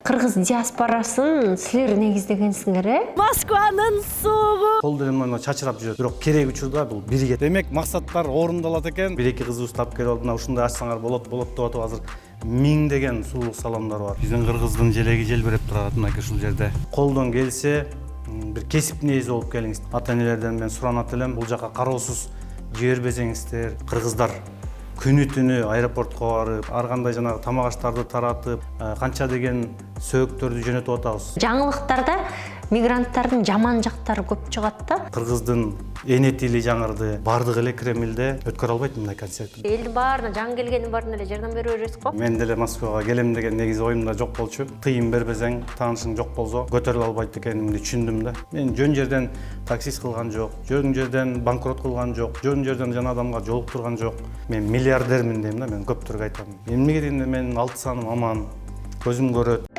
Кыргыз диаспорасын силер негиздегенсиңер, Москванын суuгу. Кол деле чачырап жүрөт. Бирок керек учурда бул биригет. Демек максаттар орундалат экен. Бир эки кызыбыз тап келип алдына ушундай ачсаңар болот деп атып азыр миңдеген сулуулук саламдар бар. Биздин кыргыздын желеги желбиреп турат мынакей ушул жерде. Колдон келсе бир кесип нээзи болуп келиңиз. Ата энелерден мен суранат элем, бул жака кароосуз жибербесеңиздер. Кыргыздар күнү түнү аэропортко барып, ар кандай жанагы тамак аштарды таратып, канча деген сөөктөрдү жөнөтүп атабыз. жаңылыктарда мигранттардын жаман жактары көп чыгат да. Кыргыздын эне тили жаңырды. Бардыгы эле Кремлде өткөрө албайт мындай концерт. Элдин баарына жаңы келгендин баарына эле жардам бере беребиз го. Мен деле Москвага келем деген негизи оюмда жок болчу. Тыйым бербесең, таанышың жок болсо, көтөрүлө албайт экенимди түшүндүм да. Мен жөн жерден таксист кылган жок, жөн жерден банкрот кылган жок, жөн жерден жана адамга жолуктурган жок. Мен миллиардермин дейм да, мен көптөргө айтам. Эмнеге дегенде менин 6 саным аман, көзүм көрөт.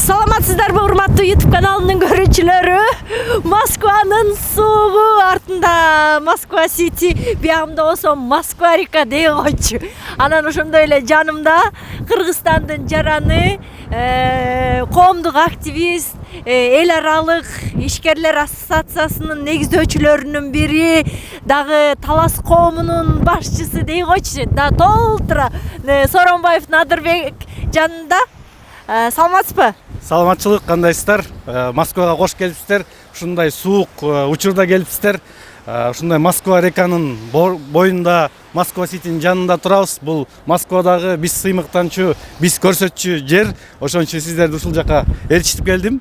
Саламатсыздарбы, урматтуу YouTube каналынын көрүүчүлөрү? Москванын суuгу артында Москва Сити, биягымда болсо Москва Река дей койчу. Анан ошондой эле жанымда Кыргызстандын жараны, коомдук активист, эл аралык ишкерлер ассоциациясынын негиздөөчүлөрүнүн бири, дагы Талас коомунун башчысы дей койчу. Да толтура Сооронбаев Надырбек жанында. Саламатсызбы? Саламатчылык, кандайсыздар? Москвага кош келипсиздер. Ушундай суук учурда келипсиздер. Ушундай Москва реканын боюнда Москва Ситинин жанында турабыз. Бул Москвадагы биз сыймыктанчу, биз көрсөтчү жер. Ошон үчүн сиздерди ушул жака элчитип келдим.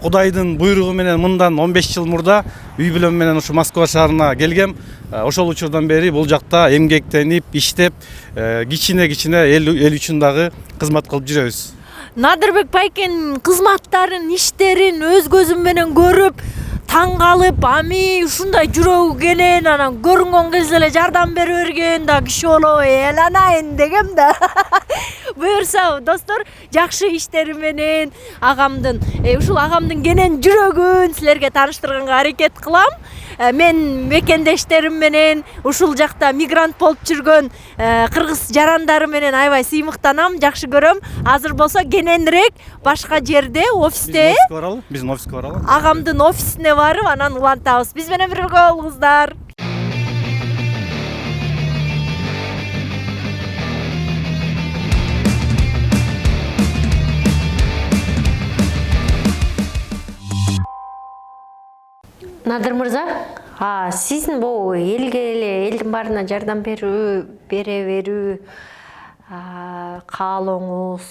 Кудайдын буйругу менен мындан 15 жыл мурда үй бүлөм менен ушу Москва шаарына келгем. Ошол учурдан бери бул жакта эмгектенип, иштеп, кичине эл үчүн дагы кызмат кылып жүрөбүз. Надырбек байкенин кызматтарын, иштерин өз көзүм менен көрүп, таң калып, ами ушундай жүрөгү кенен, анан көрүнгөн кезде эле жардам бере берген да киши болуп эланайын дегем да. Буюрса, достор, жакшы иштери менен агамдын, ушул агамдын кенен жүрөгүн силерге тааныштырганга аракет кылам. Мен мекендештерим менен ушул жакта мигрант болуп жүргөн кыргыз жарандары менен аябай сыймыктанам, жакшы көрөм. Азыр болсо кененирээк башка жерде, офисте, Биздин офиске баралы. агамдын офисине барып, анан улантабыз. Биз менен бирге болуңуздар. Надыр мырза, сиздин бул элге эле элдин баарына жардам бере берүү каалооңуз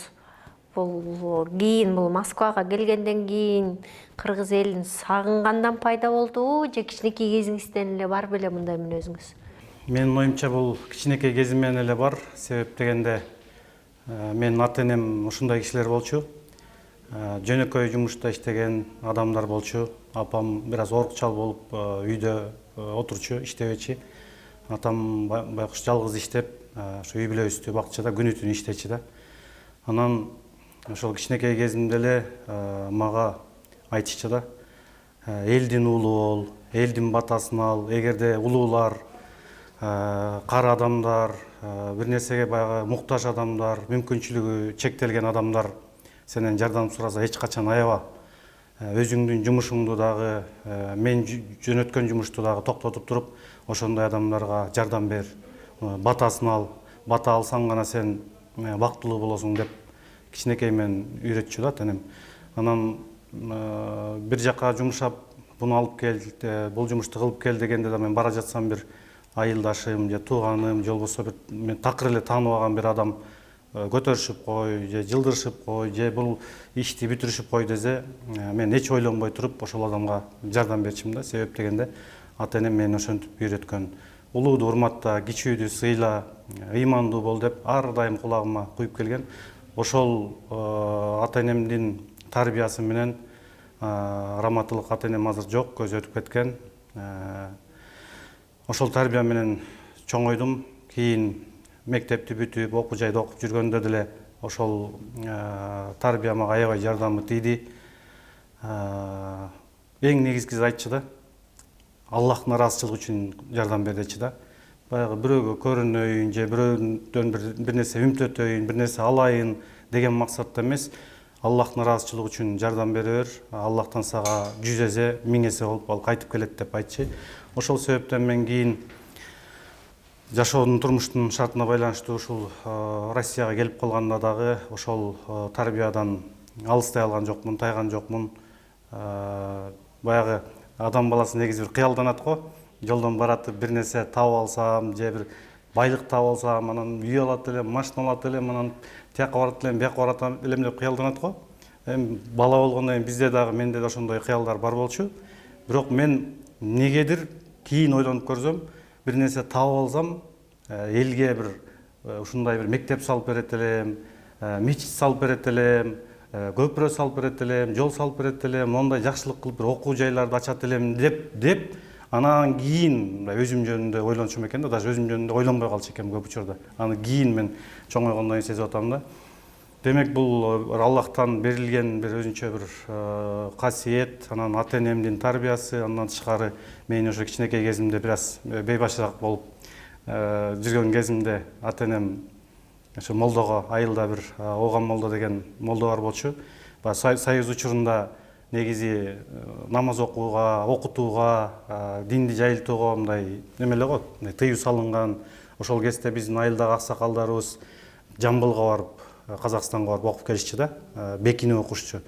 бул кийин бул Москвага келгенден кийин кыргыз элин сагынгандан пайда болдубу же кичинекей кезиңизден эле бар беле мындай мүнөзүңүз? Менин оюмча бул кичинекей кезимден эле бар. Себеп дегенде менин ата энем ушундай кишилер болчу. Жөнөкөй жумушта иштеген адамдар болчу. Апам бир аз орукчал болуп үйдө отурчу, иштебечи. Атам байкуш жалгыз иштеп, ошо үй бүлөбүздү бакчада күнү түнү иштечи да. Анан ошол кичинекей кезимде эле мага айтышчу да, элдин уулу бол, элдин батасын ал. Эгерде улуулар, кара адамдар, бир нерсеге баягы муктаж адамдар, мүмкүнчүлүгү чектелген адамдар сенен жардам сураса эч качан аяба. Өзүңдүн жумушуңду дагы, мен жөнөткөн жумушту дагы токтотуп туруп, ошондой адамдарга жардам бер, батасын ал. Бата алсаң гана сен бактылуу болосуң деп кичинекей мен үйрөтчү да тенем. Анан бир жака жумушап, буну алып кел, бул жумушту кылып кел дегенде да мен бара жатсам бир айылдашым же тууганым, же болбосо бир мен такыр эле таанып алган бир адам көтөрүшүп кой, же жылдырышып кой, же бул ишти бүтүрүшүп кой десе, мен эч ойлонбой туруп ошол адамга жардам берчимин да. Себеп дегенде ата энем мени ошентип үйрөткөн. Улууду урматта, кичүүдү сыйла, ыймандуу бол деп ар дайым кулагыма куюп келген. Ошол ата энемдин тарбиясы менен раматылык ата энем азыр жок, көзү өтүп кеткен. Ошол тарбия менен чоңойдум. Кийин мектепти бүтүп, окуу жайда окуп жүргөндө деле ошол тарбия мага аябай жардамы тийди. Эң негизгиси айтчы да, Аллахтын ыраазычылыгы үчүн жардам бердичи да. Баягы бирөөгө көрүнөйүн же бирөөдөн бир нерсе үмүттөтөйүн, бир нерсе алайын деген максатта эмес, Аллахтын ыраазычылыгы үчүн жардам бере бер. Аллахтан сага 100 эсе, 1000 эсе болуп ал кайтып келет деп айтчы. Ошол себептен мен кийин жашоонун, турмуштун шартына байланыштуу ушул Россияга келип калганда дагы ошол тарбиядан алыстай алган жокмун, тайган жокмун. Баягы адам баласы негизи бир кыялданат го. Жолдон баратып бир нерсе таап алсам, же бир байлык таап алсам, анан үй алат элем, машина алат элем, анан тияка барат элем, бияка барат элем деп кыялданат го. Эми бала болгондон кийин бизде дагы, менде да ошондой кыялдар бар болчу. Бирок мен негедир кийин ойлонуп көрсөм, бир нерсе таап алсам, элге бир ушундай бир мектеп салып берет элем, мечит салып берет элем, көпүрө салып берет элем, жол салып берет элем, мондай жакшылык кылып бир окуу жайларды ачат элем деп анан кийин өзүм жөнүндө ойлончумун экен да, даже өзүм жөнүндө ойлонбой калчу экенмин көп учурда. Аны кийин мен чоңойгондон кийин сезип атам да. Демек бул Аллахтан берилген бир өзүнчө бир касиет, анан ата энемдин тарбиясы, андан тышкары мен ошо кичинекей кезимде бир аз бейбашыраак болуп жүргөн кезимде ата энем ошо молдого, айылда бир Оган молдо деген молдо бар болчу. Союз учурунда негизи намаз окууга, окутууга, динди жайылтууга мындай неме эле го, тыюу салынган. Ошол кезде биздин айылдагы аксакалдарыбыз Жамбылга барып, Казакстанга барып окуп келишчи да, бекинип окушчу.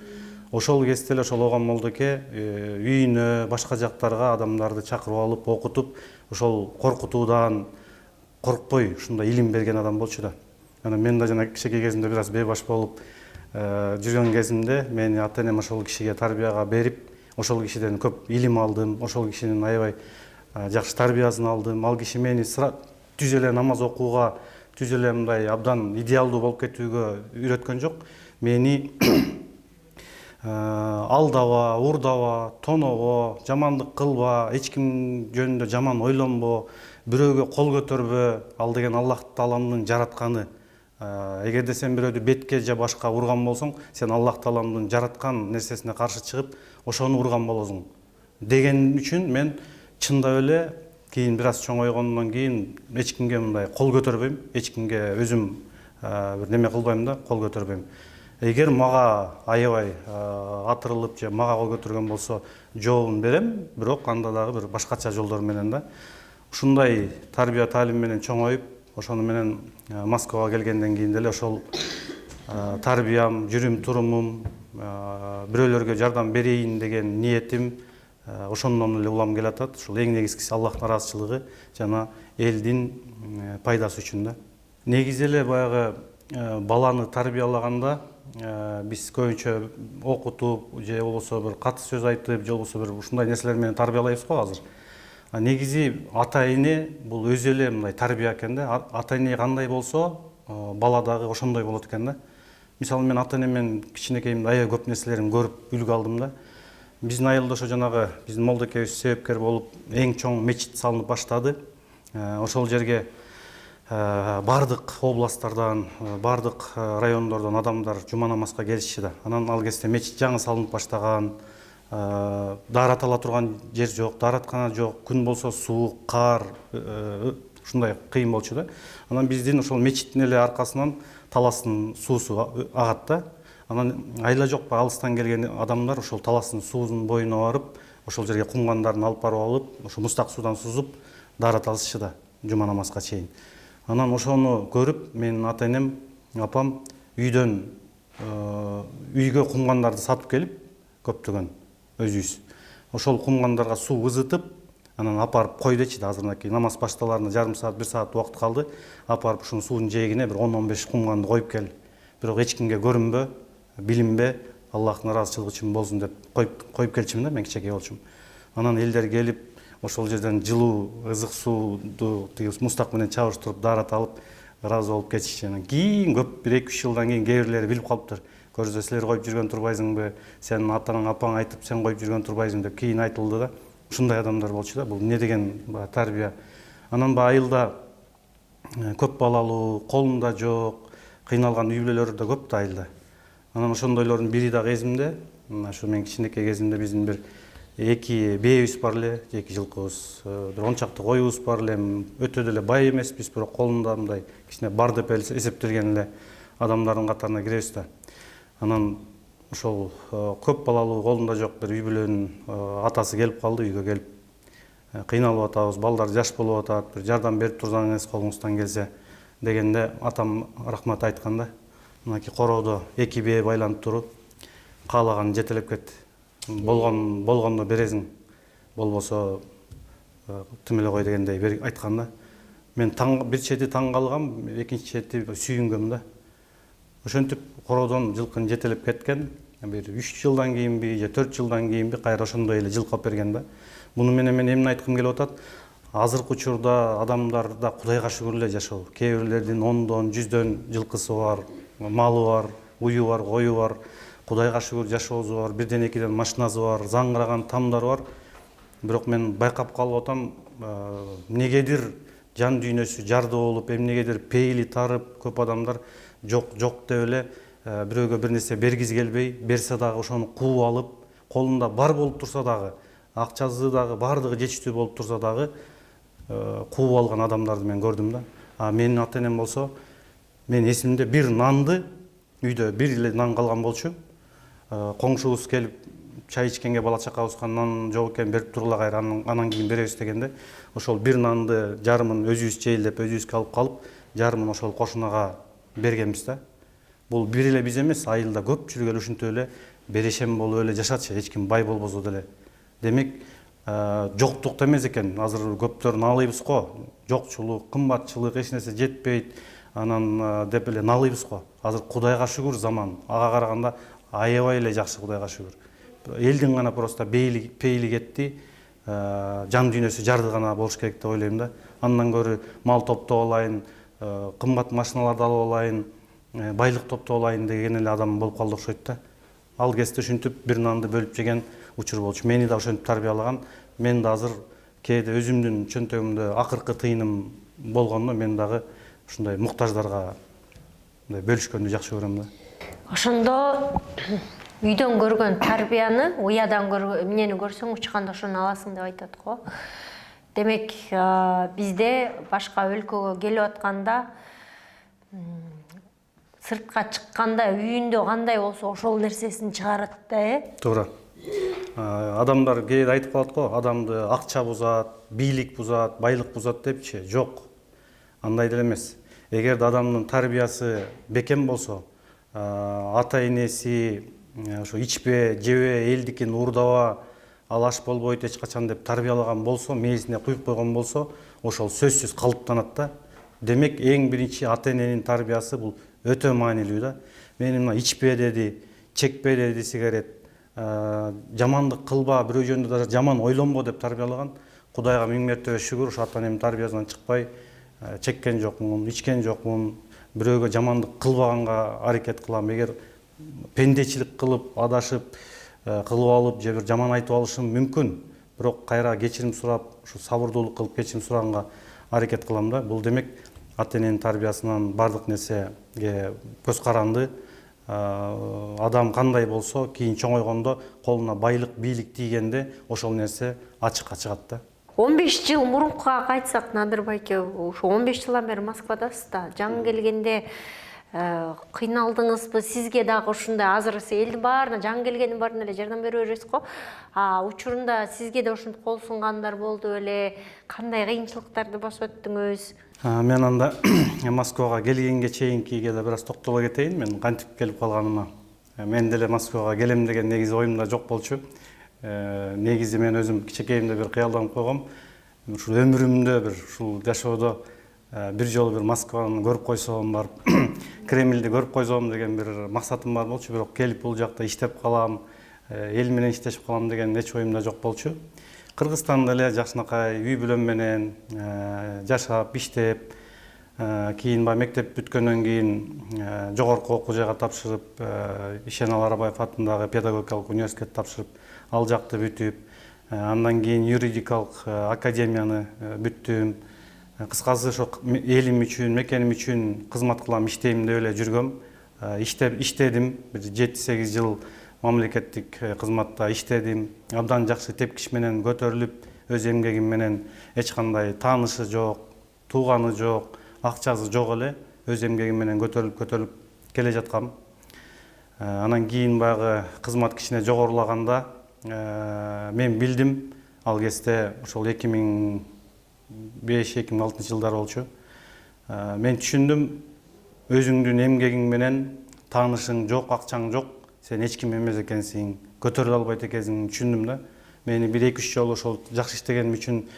Ошол кезде эле ошол Оган молдоке үйүнө, башка жактарга адамдарды чакырып алып, окутуп, ошол коркутуудан коркпой ушундай илим берген адам болчу да. Анан мен да жана кичинекей кезимде бир аз бейбаш болуп жүргөн кезимде мени ата энем ошол кишиге тарбияга берип, ошол кишиден көп илим алдым, ошол кишинин аябай жакшы тарбиясын алдым. Ал киши мени түз эле намаз окууга, түз эле мындай абдан идеалдуу болуп кетүүгө үйрөткөн жок. Мени алдаба, урдаба, тонобо, жамандык кылба, эч ким жөнүндө жаман ойлонбо, бирөөгө кол көтөрбө, ал деген Аллах Тааланын жаратканы. Эгерде сен бирөөдү бетке же башка урган болсоң, сен Аллах Тааланын жараткан нерсесине каршы чыгып, ошону урган болосуң деген үчүн мен чындап эле кийин бир аз чоңойгондон кийин эч кимге мындай кол көтөрбөйм, эч кимге өзүм бир неме кылбайм да, кол көтөрбөйм. Эгер мага аябай атырылып же мага кол көтөргөн болсо, жообун берем, бирок анда дагы бир башкача жолдор менен да. Ушундай тарбия таалим менен чоңоюп, ошону менен Москвага келгенден кийин деле ошол тарбиям, жүрүм турумум, бирөөлөргө жардам берейин деген ниетим ошондон эле улам келатат. Ушул эң негизгиси Аллахтын ыраазычылыгы жана элдин пайдасы үчүн да. Негизи эле баягы баланы тарбиялаганда биз көбүнчө окутуп же болбосо бир каты сөз айтып, же болбосо бир ушундай нерселер менен тарбиялайбыз го азыр. Негизи ата эне бул өзү эле мындай тарбия экен да. Ата эне кандай болсо, бала дагы ошондой болот экен да. Мисалы мен ата энемен кичинекейимде аябай көп нерселерин көрүп үлгү алдым да. Биздин айылда ошо жанагы биздин молдокебиз себепкер болуп эң чоң мечит салынып баштады. Ошол жерге бардык областтардан, бардык райондордон адамдар жума намазга келишчи да. Анан ал кезде мечит жаңы салынып баштаган. Даарат ала турган жер жок, даараткана жок, күн болсо суук, кар, ушундай кыйын болчу да. Анан биздин ошол мечиттин эле аркасынан таластын суусу агат да. Анан айла жок па, алыстан келген адамдар ошол таластын суунун боюна барып, ошол жерге кумгандарын алып барып алып, ошо мустак суудан сузуп даарат алышчы да жума намазга чейин. Анан ошону көрүп, менин ата энем, апам үйдөн үйгө кумгандарды сатып келип, көптөгөн өзүбүз. Ошол кумгандарга суу ызытып, анан апарып кой дечи да, азырынакей намаз башталарына жарым саат, 1 саат убакыт калды. Апарып ушунун суунун жээгине бир 10-15 кумганды коюп кел. Бирок эч кимге көрүнбө, билинбе, Аллахтын ыраазычылыгы үчүн болсун деп коюп келчимин да, мен кичинекей болчумун. Анан элдер келип, ошол жерден жылуу ызык сууду мустак менен чабыштырып, даарат алып, ыраазы болуп кетишти. Анан кийин көп, 1-2-3 жылдан кийин кээ бирлери билип калыптыр. көрсө силер коюп жүргөн турбайсыңбы, сенин атаң апаң айтып сен коюп жүргөн турбайсың деп кийин айтылды да. Ушундай адамдар болчу да. Бул эмне деген тарбия. Анан айылда көп балалуу, колунда жок, кыйналган үй бүлөлөр да көп да айылда. Анан ошондойлордун бири дагы эсимде. Ушу мен кичинекей кезимде биздин бир 2 бээбиз бар эле, 2 жылкыбыз, бир 10 чакты коюбуз бар эле. Өтө деле бай эмеспиз, бирок колунда мындай кичине бар деп эсептелген эле адамдардын катарына киребиз да. Анан ошол көп балалуу, колунда жок бир үй бүлөнүн атасы келип калды, үйгө келип. Кыйналып атабыз, балдар жаш болуп атат, бир жардам берип турсаңыз колуңуздан келсе дегенде атам рахмат айтканда, мынакей короодо 2 бээ байланып туруп, каалаган жетелеп кет. Болгондо бересиң, болбосо тим эле кой дегендей айтканда, мен бир чети таң калгам, экинчи чети сүйүнгөм да. Ошентип короодон жылкын жетелеп кеткен, бир 3 жылдан кийинби же 4 жылдан кийинби кайра ошондой эле жылкы алып берген да. Буну менен мен эмне айткым келип атат? Азыркы учурда адамдарда Кудайга шүгүр эле жашоо. Кээ бирлердин 10дон, 100дөн жылкысы бар, малы бар, уyu бар, кою бар. Кудайга шүгүр жашоосу бар, бирден экиден машинасы бар, заңгыраган тамдары бар. Бирок мен байкап калып атам, эмнегедир жан дүйнөсү жарды болуп, эмнегедир пейили тарып, көп адамдар жок деп эле бирөөгө бир нерсе бергизи келбей, берсе дагы ошону кууп алып, колунда бар болуп турса дагы, акчасы дагы бардыгы жетиштүү болуп турса дагы кууп алган адамдарды мен көрдүм да. Менин ата-энем болсо, мен эсимде бир нанды үйдө бир эле нан калган болчу. Коңшубуз келип чай ичкенге бала чакабызга нан жок экен берип тургула кайра анан кийин беребиз дегенде, ошол бир нанды жарымын өзүбүз жейлеп, өзүбүзгө алып калып, жарымын ошол кошунага бергенбиз да. Бул бир эле биз эмес, айылда көпчүлүк эле ушинтип эле берешем болуп эле жашачы, эч ким бай болбосо деле. Демек, жоктукта эмес экен. Азыр көптөр налыйбыз го. Жокчулук, кымбатчылык, эч нерсе жетпейт, анан деп эле налыйбыз го. Азыр Кудайга шүгүр заман. Ага караганда аябай эле жакшы, Кудайга шүгүр. Элдин гана просто пейили кетти, жан дүйнөсү жарды гана болуш керек деп ойлойм да. Андан көрү мал топтоп алайын, кымбат машиналарды алып алайын, байлык топтоп алайын деген эле адам болуп калды окшойт да. Ал кезде ушинтип бир нанды бөлүп жеген учур болчу. Мени да ошентип тарбиялаган. Мен да азыр кээде өзүмдүн чөнтөгүмдө акыркы тыйыным болгондо мен дагы ушундай муктаждарга бөлүшкөндү жакшы көрөм да. Ошондо үйдөн көргөн тарбияны, уядан эмнени көрсөң учканда ошону аласың деп айтат го. Демек, бизде башка өлкөгө келип атканда, сыртка чыкканда үйүндө кандай болсо ошол нерсесин чыгарат да, Туура. Адамдар кээде айтып калат го, адамды акча бузат, бийлик бузат, байлык бузат депчи. Жок. Андай деле эмес. Эгерде адамдын тарбиясы бекем болсо, ата-энеси ошо ичпе, жебе, элдикин уурдаба, ал аш болбойт эч качан деп тарбиялаган болсо, мээсине куюп койгон болсо, ошол сөзсүз калыптанат да. Демек, эң биринчи ата-эненин тарбиясы бул өтө маанилүү да. Мени мына ичпе деди, чекпе деди сигарет, жамандык кылба, бирөө жөнүндө да жаман ойлонбо деп тарбиялаган. Кудайга миң мертебе шүгүр, ошо ата-энемдин тарбиясынан чыкпай, чеккен жокмун, ичкен жокмун, бирөөгө жамандык кылбаганга аракет кылам. Эгер пендечилик кылып, адашып, кылып алып, же бир жаман айтып алышым мүмкүн. Бирок кайра кечирим сурап, ушу сабырдуулук кылып кечирим сураганга аракет кылам да. Бул демек ата-эненин тарбиясынан бардык нерсеге көз каранды. Адам кандай болсо, кийин чоңойгондо колуна байлык, бийлик тийгенде ошол нерсе ачыкка чыгат да. 15 жыл мурункуга кайтсак, Надыр байке, ошо 15 жылдан бери Москвадасыз да. Жаңы келгенде кыйналдыңызбы? Сизге дагы ушундай азыр элдин баарына, жаңы келгендин баарына эле жардам бере бересиз го. Учурунда сизге да ушинтип кол сунгандар болду беле? Кандай кыйынчылыктарды басып өттүңүз? Мен анда Москвага келгенге чейинкиге да бир аз токтоло кетейин. Мен кантип келип калганыма. Мен деле Москвага келем деген негизи оюмда жок болчу. Негизи мен өзүм кичекейимде бир кыялданып койгом. Ушул өмүрүмдө бир ушул жашоодо бир жолу бир Москваны көрүп койсом, барып Кремльди көрүп койсом деген бир максатым бар болчу. Бирок келип бул жакта иштеп калам, эл менен иштешип калам деген эч оюмда жок болчу. Кыргызстанда эле жакшынакай үй бүлөм менен жашап, иштеп, Кийин баягы мектеп бүткөндөн кийин жогорку окуу жайга тапшырып, Ишенал Арабаев атындагы педагогикалык университет тапшырып, ал жакты бүтүп, андан кийин юридикалык академияны бүттүм. Кыскасы ошо элим үчүн, мекеним үчүн кызмат кылам, иштейм деп эле жүргөм. Иштедим, бир 7-8 жыл мамлекеттик кызматта иштедим. Абдан жакшы тепкич менен көтөрүлүп, өз эмгегим менен эч кандай таанышы жок, тууганы жок, акчасы жок эле өз эмгегим менен көтөрүлүп келе жаткам. Анан кийин баягы кызмат кичине жогорулаганда мен билдим, ал кезде ошол 2005-2006 жылдар болчу. Мен түшүндүм, өзүңдүн эмгегиң менен таанышың жок, акчаң жок, сен эч ким эмес экенсиң, көтөрүлө албайт экенсиң түшүндүм да. Мени 1-2 жолу ошол жакшы иштегеним үчүн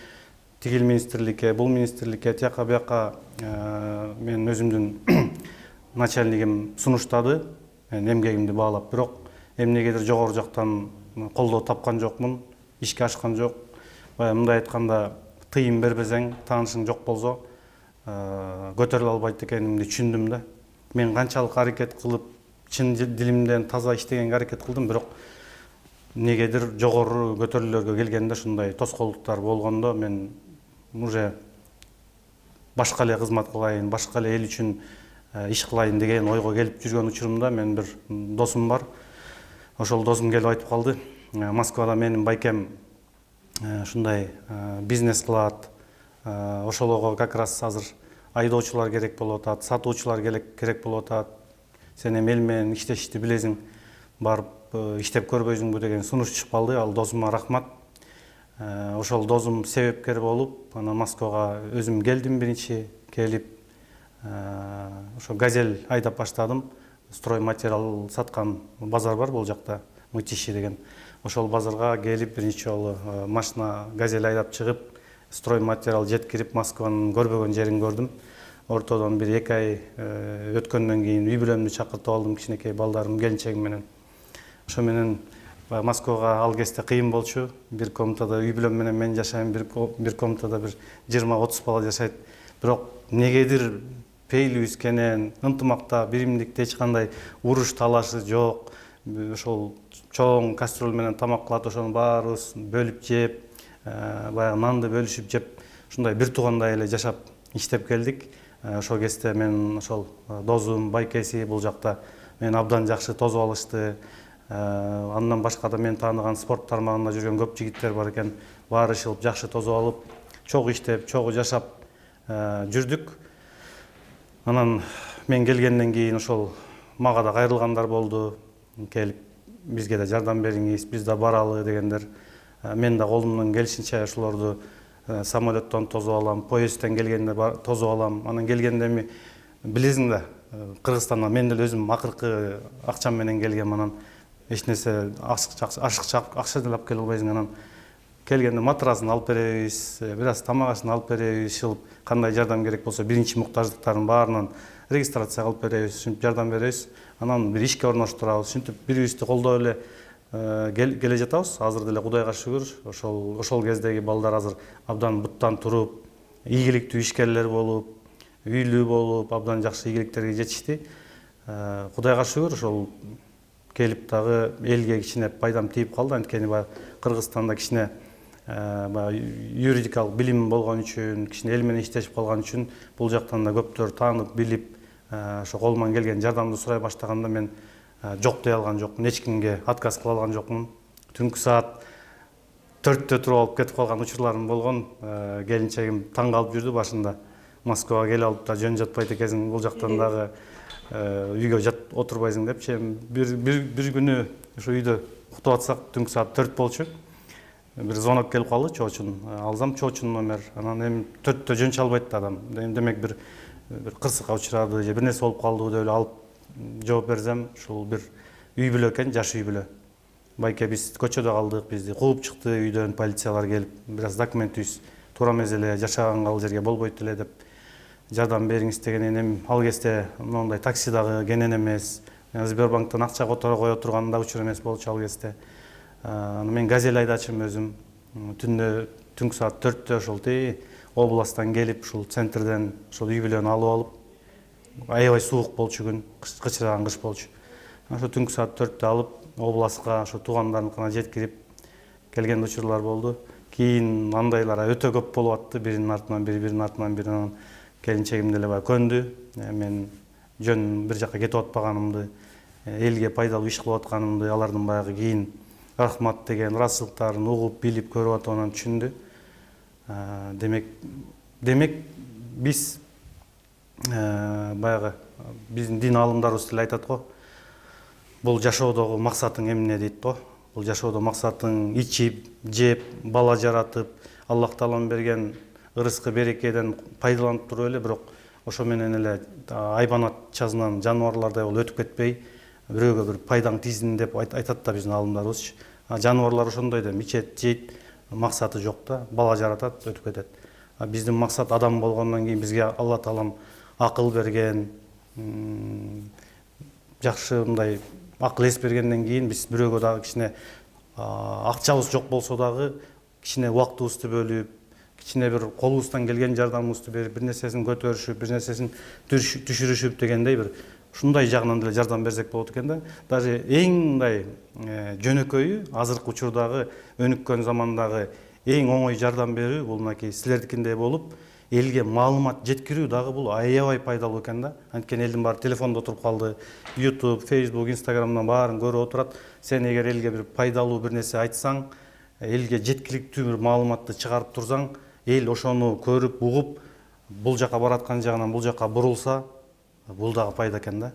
тигил министрликке, бул министрликке, тияка бияка мен өзүмдүн начальнигим сунуштады, мен эмгегимди баалап, бирок эмнегедир жогору жактан колдоо тапкан жокмун, ишке ашкан жок. Баягы мындай айтканда, тыйым бербесең, таанышың жок болсо, көтөрүлө албайт экенимди түшүндүм да. Мен канчалык аракет кылып, чын дилимден таза иштегенге аракет кылдым, бирок негедир жогору көтөрүлөргө келгенде ушундай тоскоолдуктар болгондо мен уже башка эле кызмат кылайын, башка эле эл үчүн иш кылайын деген ойго келип жүргөн учурумда мен бир досум бар. Ошол досум келип айтып калды, Москвада менин байкем ушундай бизнес кылат, ошолого как раз азыр айдоочулар керек болуп атат, сатуучулар керек болуп атат. Сен эми эл менен иштешти билесиң, барып иштеп көрбөйсүңбү деген сунуш чыгып калды. Ал досума рахмат. Ошол досум себепкер болуп, анан Москвага өзүм келдим, биринчи келип, ошо газель айдап баштадым. Строй материал саткан базар бар бул жакта, Мытищи деген. Ошол базарга келип биринчи жолу машина газель айдап чыгып, строй материал жеткирип, Москванын көрбөгөн жерин көрдүм. Ортодон бир 2 ай өткөндөн кийин үй бүлөмдү чакыртып алдым, кичинекей балдарым, келинчегим менен. Ошо менен Москвага ал кезде кыйын болчу. Бир комнатада үй бүлөм менен мен жашайм, бир комнатада бир 20-30 бала жашайт. Бирок негедир пейлибиз кенен, ынтымакта, биримдикте эч кандай уруш талашы жок. Ошол чоң кастрюль менен тамак кылат, ошону баарыбыз бөлүп жеп, баягы нанды бөлүшүп жеп, ушундай бир туугандай эле жашап иштеп келдик. Ошол кезде мен ошол досум, байкеси бул жакта мен абдан жакшы тосуп алышты. Андан башка да мен тааныган спорт тармагында жүргөн көп жигиттер бар экен. Баарышылып жакшы тосуп алып, чогуу иштеп, чогуу жашап жүрдүк. Анан мен келгенден кийин ошол мага да кайрылгандар болду. Келип бизге да жардам бериңиз, биз да баралы дегендер. Мен да колумдан келишинче ошолорду самолеттон тосуп алам, поездден келгенде тосуп алам. Анан келгенде эми билесиң да, Кыргызстанга мен деле өзүм акыркы акчам менен келгем, анан эч нерсе ашыкча акча деле алып келе албайсың. Анан келгенде матрасын алып беребиз, бир аз тамак ашын алып беребиз, кандай жардам керек болсо биринчи муктаждыктарын баарынан регистрацияга алып беребиз, ушинтип жардам беребиз. Анан бир ишке орноштурабыз, ушинтип бири-бирибизди колдоп эле келе жатабыз. Азыр деле Кудайга шүгүр, ошол кездеги балдар азыр абдан буттан туруп, ийгиликтүү ишкерлер болуп, үйлүү болуп, абдан жакшы ийгиликтерге жетишти. Кудайга шүгүр, ошол келип дагы элге кичине пайдам тийип калды. Анткени баягы Кыргызстанда кичине юридикалык билим болгон үчүн, кичине эл менен иштешип калган үчүн бул жактан да көптөр таанып, билип, ошо колуман келген жардамды сурай баштаганда мен жок дей алган жокмун, эч кимге отказ кыла алган жокмун. Түнкү саат 4-тө туруп алып кетип калган учурларым болгон. Келинчегим таң калып жүрдү башында. Москвага келип алып да жөн жатпайт экенсиң, бул жактан дагы үйгө отурбайсың депчи. Бир күнү ошо үйдө уктап атсак, түнкү саат 4 болчу. Бир звонок келип калды, чоочун алсам, чоочун номер. Анан эми 4-тө жөн чалбайт да адам. Демек бир кырсыкка учурады же бир нерсе болуп калды деп эле алып жооп берсем, ушул бир үй бүлө экен, жаш үй бүлө. Байке биз көчөдө калдык, бизди кууп чыкты үйдөн, полициялар келип, бир аз документибиз туура эмес эле, жашаганга ал жерге болбойт эле деп жардам бериңиз дегенен эми ал кезде моундай такси дагы кенен эмес. Сбербанктан акча которо кое турган да учур эмес болчу ал кезде. Мен газель айдачым өзүм. Түндө түнкү саат 4-тө ошол областтан келип ушул центрден ушул үй бүлөнү алып алып, аябай суук болчу күн, кычыраган кыш болчу. Ошо түнкү саат 4-тө алып областка, ошо туугандарыныкына жеткирип келген учурлар болду. Кийин андайлар өтө көп болуп атты, биринин артынан бири, биринин артынан бири. Анан келинчегим деле баягы көндү. Мен жөн бир жакка кетип атпаганымды, элге пайдалуу иш кылып атканымды, алардын баягы кийин рахмат деген ыраазычылыктарын угуп, билип, көрүп атганын түшүндү. Демек биз баягы биздин дин аалымдарыбыз деле айтат го. Бул жашоодогу максатың эмне дейт го. Бул жашоодо максатың ичип, жеп, бала жаратып, Аллах Тааланын берген ырыскы берекеден пайдаланып туруп эле, бирок ошо менен эле айбанат чазынан жаныбарлардай болуп өтүп кетпей, бирөөгө бир пайдаң тийсин деп айтат да биздин аалымдарыбыз. Жаныбарлар ошондой да ичет, жейт, максаты жок да, бала жаратат, өтүп кетет. Биздин максат адам болгондон кийин бизге Алла Таалам акыл берген, жакшы мындай акыл эс бергенден кийин биз бирөөгө дагы кичине акчабыз жок болсо дагы кичине убактыбызды бөлүп, кичине бир колубуздан келген жардамыбызды берип, бир нерсесин көтөрүшүп, бир нерсесин түшүрүшүп дегендей бир ушундай жагынан деле жардам берсек болот экен да. Даже эң мындай жөнөкөйү азыркы учурдагы өнүккөн замандагы эң оңой жардам берүү бул мынакей силердикиндей болуп, элге маалымат жеткирүү дагы бул аябай пайдалуу экен да. Анткени элдин баары телефондо отуруп калды, YouTube, Facebook, Instagram'дан баарын көрүп отурат. Сен эгер элге бир пайдалуу бир нерсе айтсаң, элге жеткиликтүү бир маалыматты чыгарып турсаң, эл ошону көрүп, угуп, бул жака бараткан жагынан бул жака бурулса, бул дагы пайда экен да.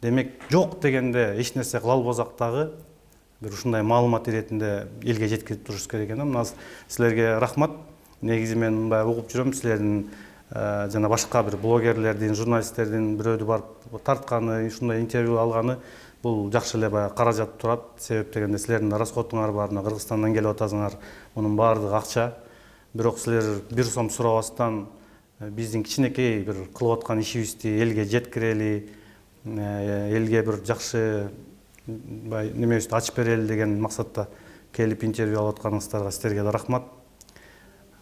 Демек, жок дегенде эч нерсе кыла албасак дагы бир ушундай маалымат иретинде элге жеткирип турушубуз керек экен да. Мына силерге рахмат. Негизи мен баягы угуп жүрөм, силердин жана башка бир блогерлердин, журналисттердин бирөөдү барып тартканы, ушундай интервью алганы бул жакшы эле баягы каражат турат. Себеп дегенде силердин расходуңар бар, Кыргызстандан келип атасыңар, мунун баардыгы акча. Бирок силер бир сом сурабастан биздин кичинекей бир кылып аткан ишибизди элге жеткирели, элге бир жакшы немебизди ачып берели деген максатта келип интервью алып атканыңыздарга силерге да рахмат.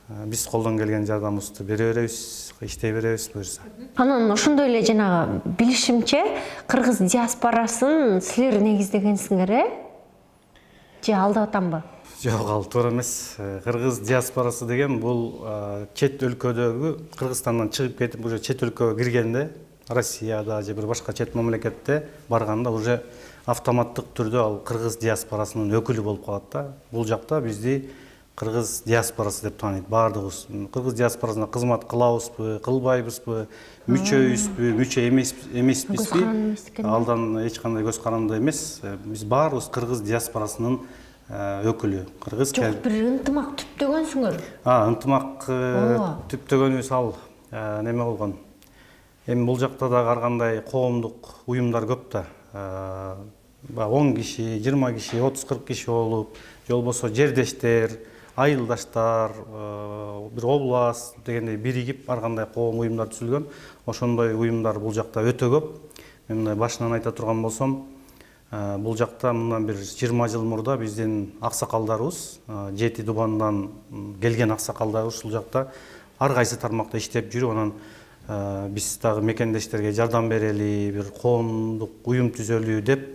Биз колдон келген жардамыбызды бере беребиз, иштей беребиз буюрса. Анан ошондой эле жанагы билишимче кыргыз диаспорасын силер негиздегенсиңер, же алдап атамбы? Жок, ал туура эмес. Кыргыз диаспорасы деген бул чет өлкөдөгү Кыргызстандан чыгып кетип уже чет өлкөгө киргенде, Россияда же бир башка чет мамлекетте барганда уже автоматтык түрдө ал кыргыз диаспорасынын өкүлү болуп калат да. Бул жакта бизди кыргыз диаспорасы деп тааныйт баардыгыбыз. Кыргыз диаспорасына кызмат кылабызбы, кылбайбызбы, мүчөбүзбү, мүчө эмеспизби? Алдан эч кандай көз каранды эмес. Биз баарыбыз кыргыз диаспорасынын өкүлү. Кыргыз Жок, бир ынтымак түптөгөнсүңөр. Ынтымак түптөгөнүбүз ал неме болгон. Эми бул жакта дагы ар кандай коомдук уюмдар көп да. 10 киши, 20 киши, 30-40 киши болуп, же болбосо жердештер, айылдаштар, бир област дегендей биригип ар кандай коом уюмдар түзүлгөн. Ошондой уюмдар бул жакта өтө көп. Мен мындай башынан айта турган болсом, бул жакта мындан бир 20 жыл мурда биздин аксакалдарыбыз, Жети Дубандан келген аксакалдарыбыз ушул жакта ар кайсы тармакта иштеп жүрүп, анан биз дагы мекендештерге жардам берели, бир коомдук уюм түзөлүү деп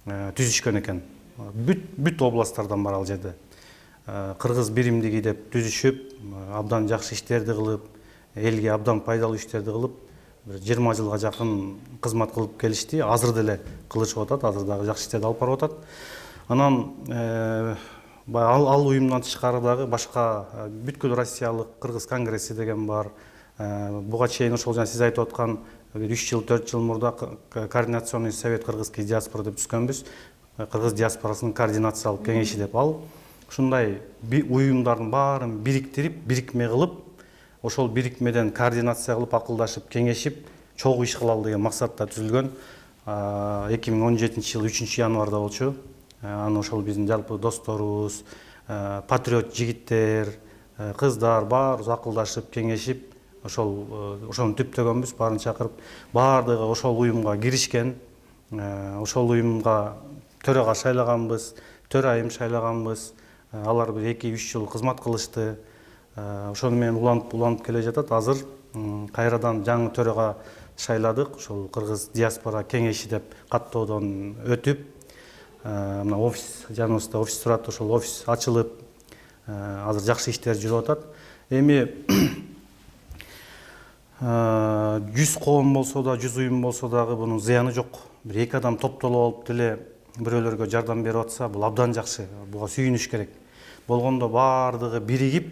түзүшкөн экен. Бүт областтардан бар ал жерде. Кыргыз биримдиги деп түзүшүп, абдан жакшы иштерди кылып, элге абдан пайдалуу иштерди кылып, 20 жылга жакын кызмат кылып келишти. Азыр деле кылышып атат, азыр дагы жакшы иштерди алып барып атат. Анан ал уюмдан тышкары дагы башка бүткүл Россиялык Кыргыз конгресси деген бар. Буга чейин ошол жана сиз айтып аткан 3 жыл, 4 жыл мурда координационный совет кыргызский диаспора деп түзгөнбүз. Кыргыз диаспорасынын координациялык кеңеши деп. Ал ушундай уюмдардын баарын бириктирип, бирикме кылып, ошол бирикмеден координация кылып, акылдашып, кеңешип, чогуу иш кылалы деген максатта түзүлгөн. 2017 жыл 3 январда болчу. Аны ошол биздин жалпы досторубуз, патриот жигиттер, кыздар баарыбыз акылдашып, кеңешип, ошону түптөгөнбүз, баарын чакырып, баардыгы ошол уюмга киришкен. Ошол уюмга төрага шайлаганбыз, төрайым шайлаганбыз. Алар бир 2-3 жыл кызмат кылышты. Ошону менен уланып келе жатат. Азыр кайрадан жаңы төрага шайладык. Ошол Кыргыз диаспора кеңеши деп каттоодон өтүп, мына офис жаныбызда офис турат. Ошол офис ачылып, азыр жакшы иштер жүрүп атат. Эми 100 коом болсо да, 100 уюм болсо дагы бунун зыяны жок. Бир эки адам топтолуп алып деле бирөөлөргө жардам берип атса, бул абдан жакшы. Буга сүйүнүш керек. Болгондо баардыгы биригип,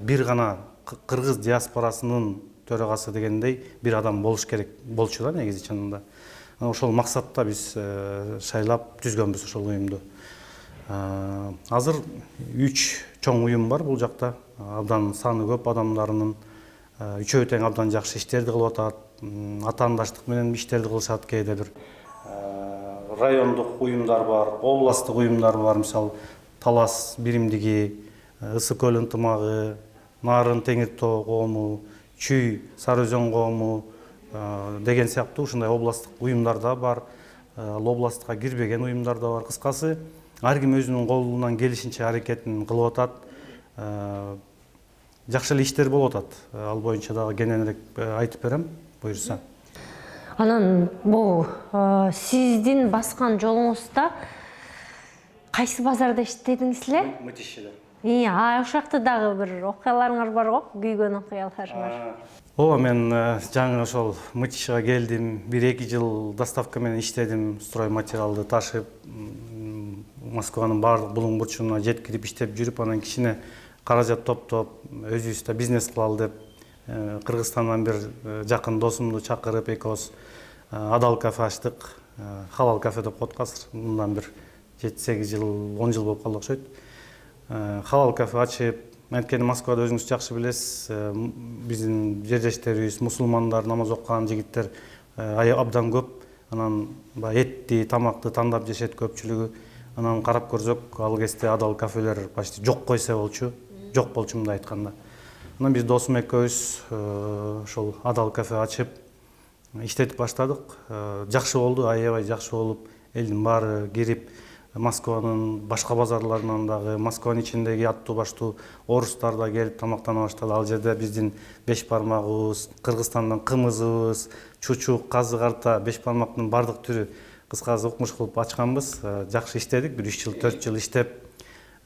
бир гана кыргыз диаспорасынын төрагасы дегендей бир адам болуш керек болчу да негизи чынында. Ошол максатта биз шайлап түзгөнбүз ошол уюмду. Азыр 3 чоң уюм бар бул жакта. Абдан саны көп адамдарынын үчөө тең абдан жакшы иштерди кылып атат. Атаандаштык менен иштерди кылышат, кээде бир райондук уюмдар бар, областтык уюмдар бар. Мисалы Талас биримдиги, Ысык көл ынтымагы, Нарын Теңир тоо коому, Чүй Сары Өзөн коому деген сыяктуу ушундай областтык уюмдар да бар. Областка кирбеген уюмдар да бар. Кыскасы, ар ким өзүнүн колунан келишинче аракетин кылып атат. Жакшы эле иштер болуп атат. Ал боюнча дагы кененирээк айтып берем, буюрса. Анан бул сиздин баскан жолуңузда кайсы базарда иштедиңиз эле? Мытищеде. Ошол жакта дагы бир окуяларыңар бар го, күйгөн окуялар бар. Ооба, мен жаңы ошол Мытищеге келдим. 1-2 жыл доставка менен иштедим, стройматериалды ташып, Москванын баардык булуң бурчуна жеткирип иштеп жүрүп, анан кичине каражат топтоп, өзүбүз да бизнес кылалы деп, Кыргызстандан бир жакын досумду чакырып, экөөбүз Адал кафе ачтык. Халал кафе деп коет азыр. Мындан бир 7-8 жыл, 10 жыл болуп калды окшойт. Халал кафе ачып, анткени Москвада өзүңүз жакшы билесиз, биздин жерлештерибиз, мусулмандар, намаз окуган жигиттер абдан көп. Анан этти, тамакты тандап жешет көпчүлүгү. Анан карап көрсөк, ал кезде Адал кафелер почти жок койсо болчу. Жок болчу мындай айтканда. Анан биз досум экөөбүз ошол Адал кафе ачып иштетип баштадык. Жакшы болду, аябай жакшы болуп, элдин баары кирип, Москванын башка базарларынан дагы, Москванын ичиндеги аттуу баштуу орустар да келип тамактана баштады. Ал жерде биздин беш бармагыбыз, Кыргызстандан кымызыбыз, чучук, казы карта, беш бармактын бардык түрү кыскасы укмуш кылып ачканбыз. Жакшы иштедик, бир 3 жыл, 4 жыл иштеп.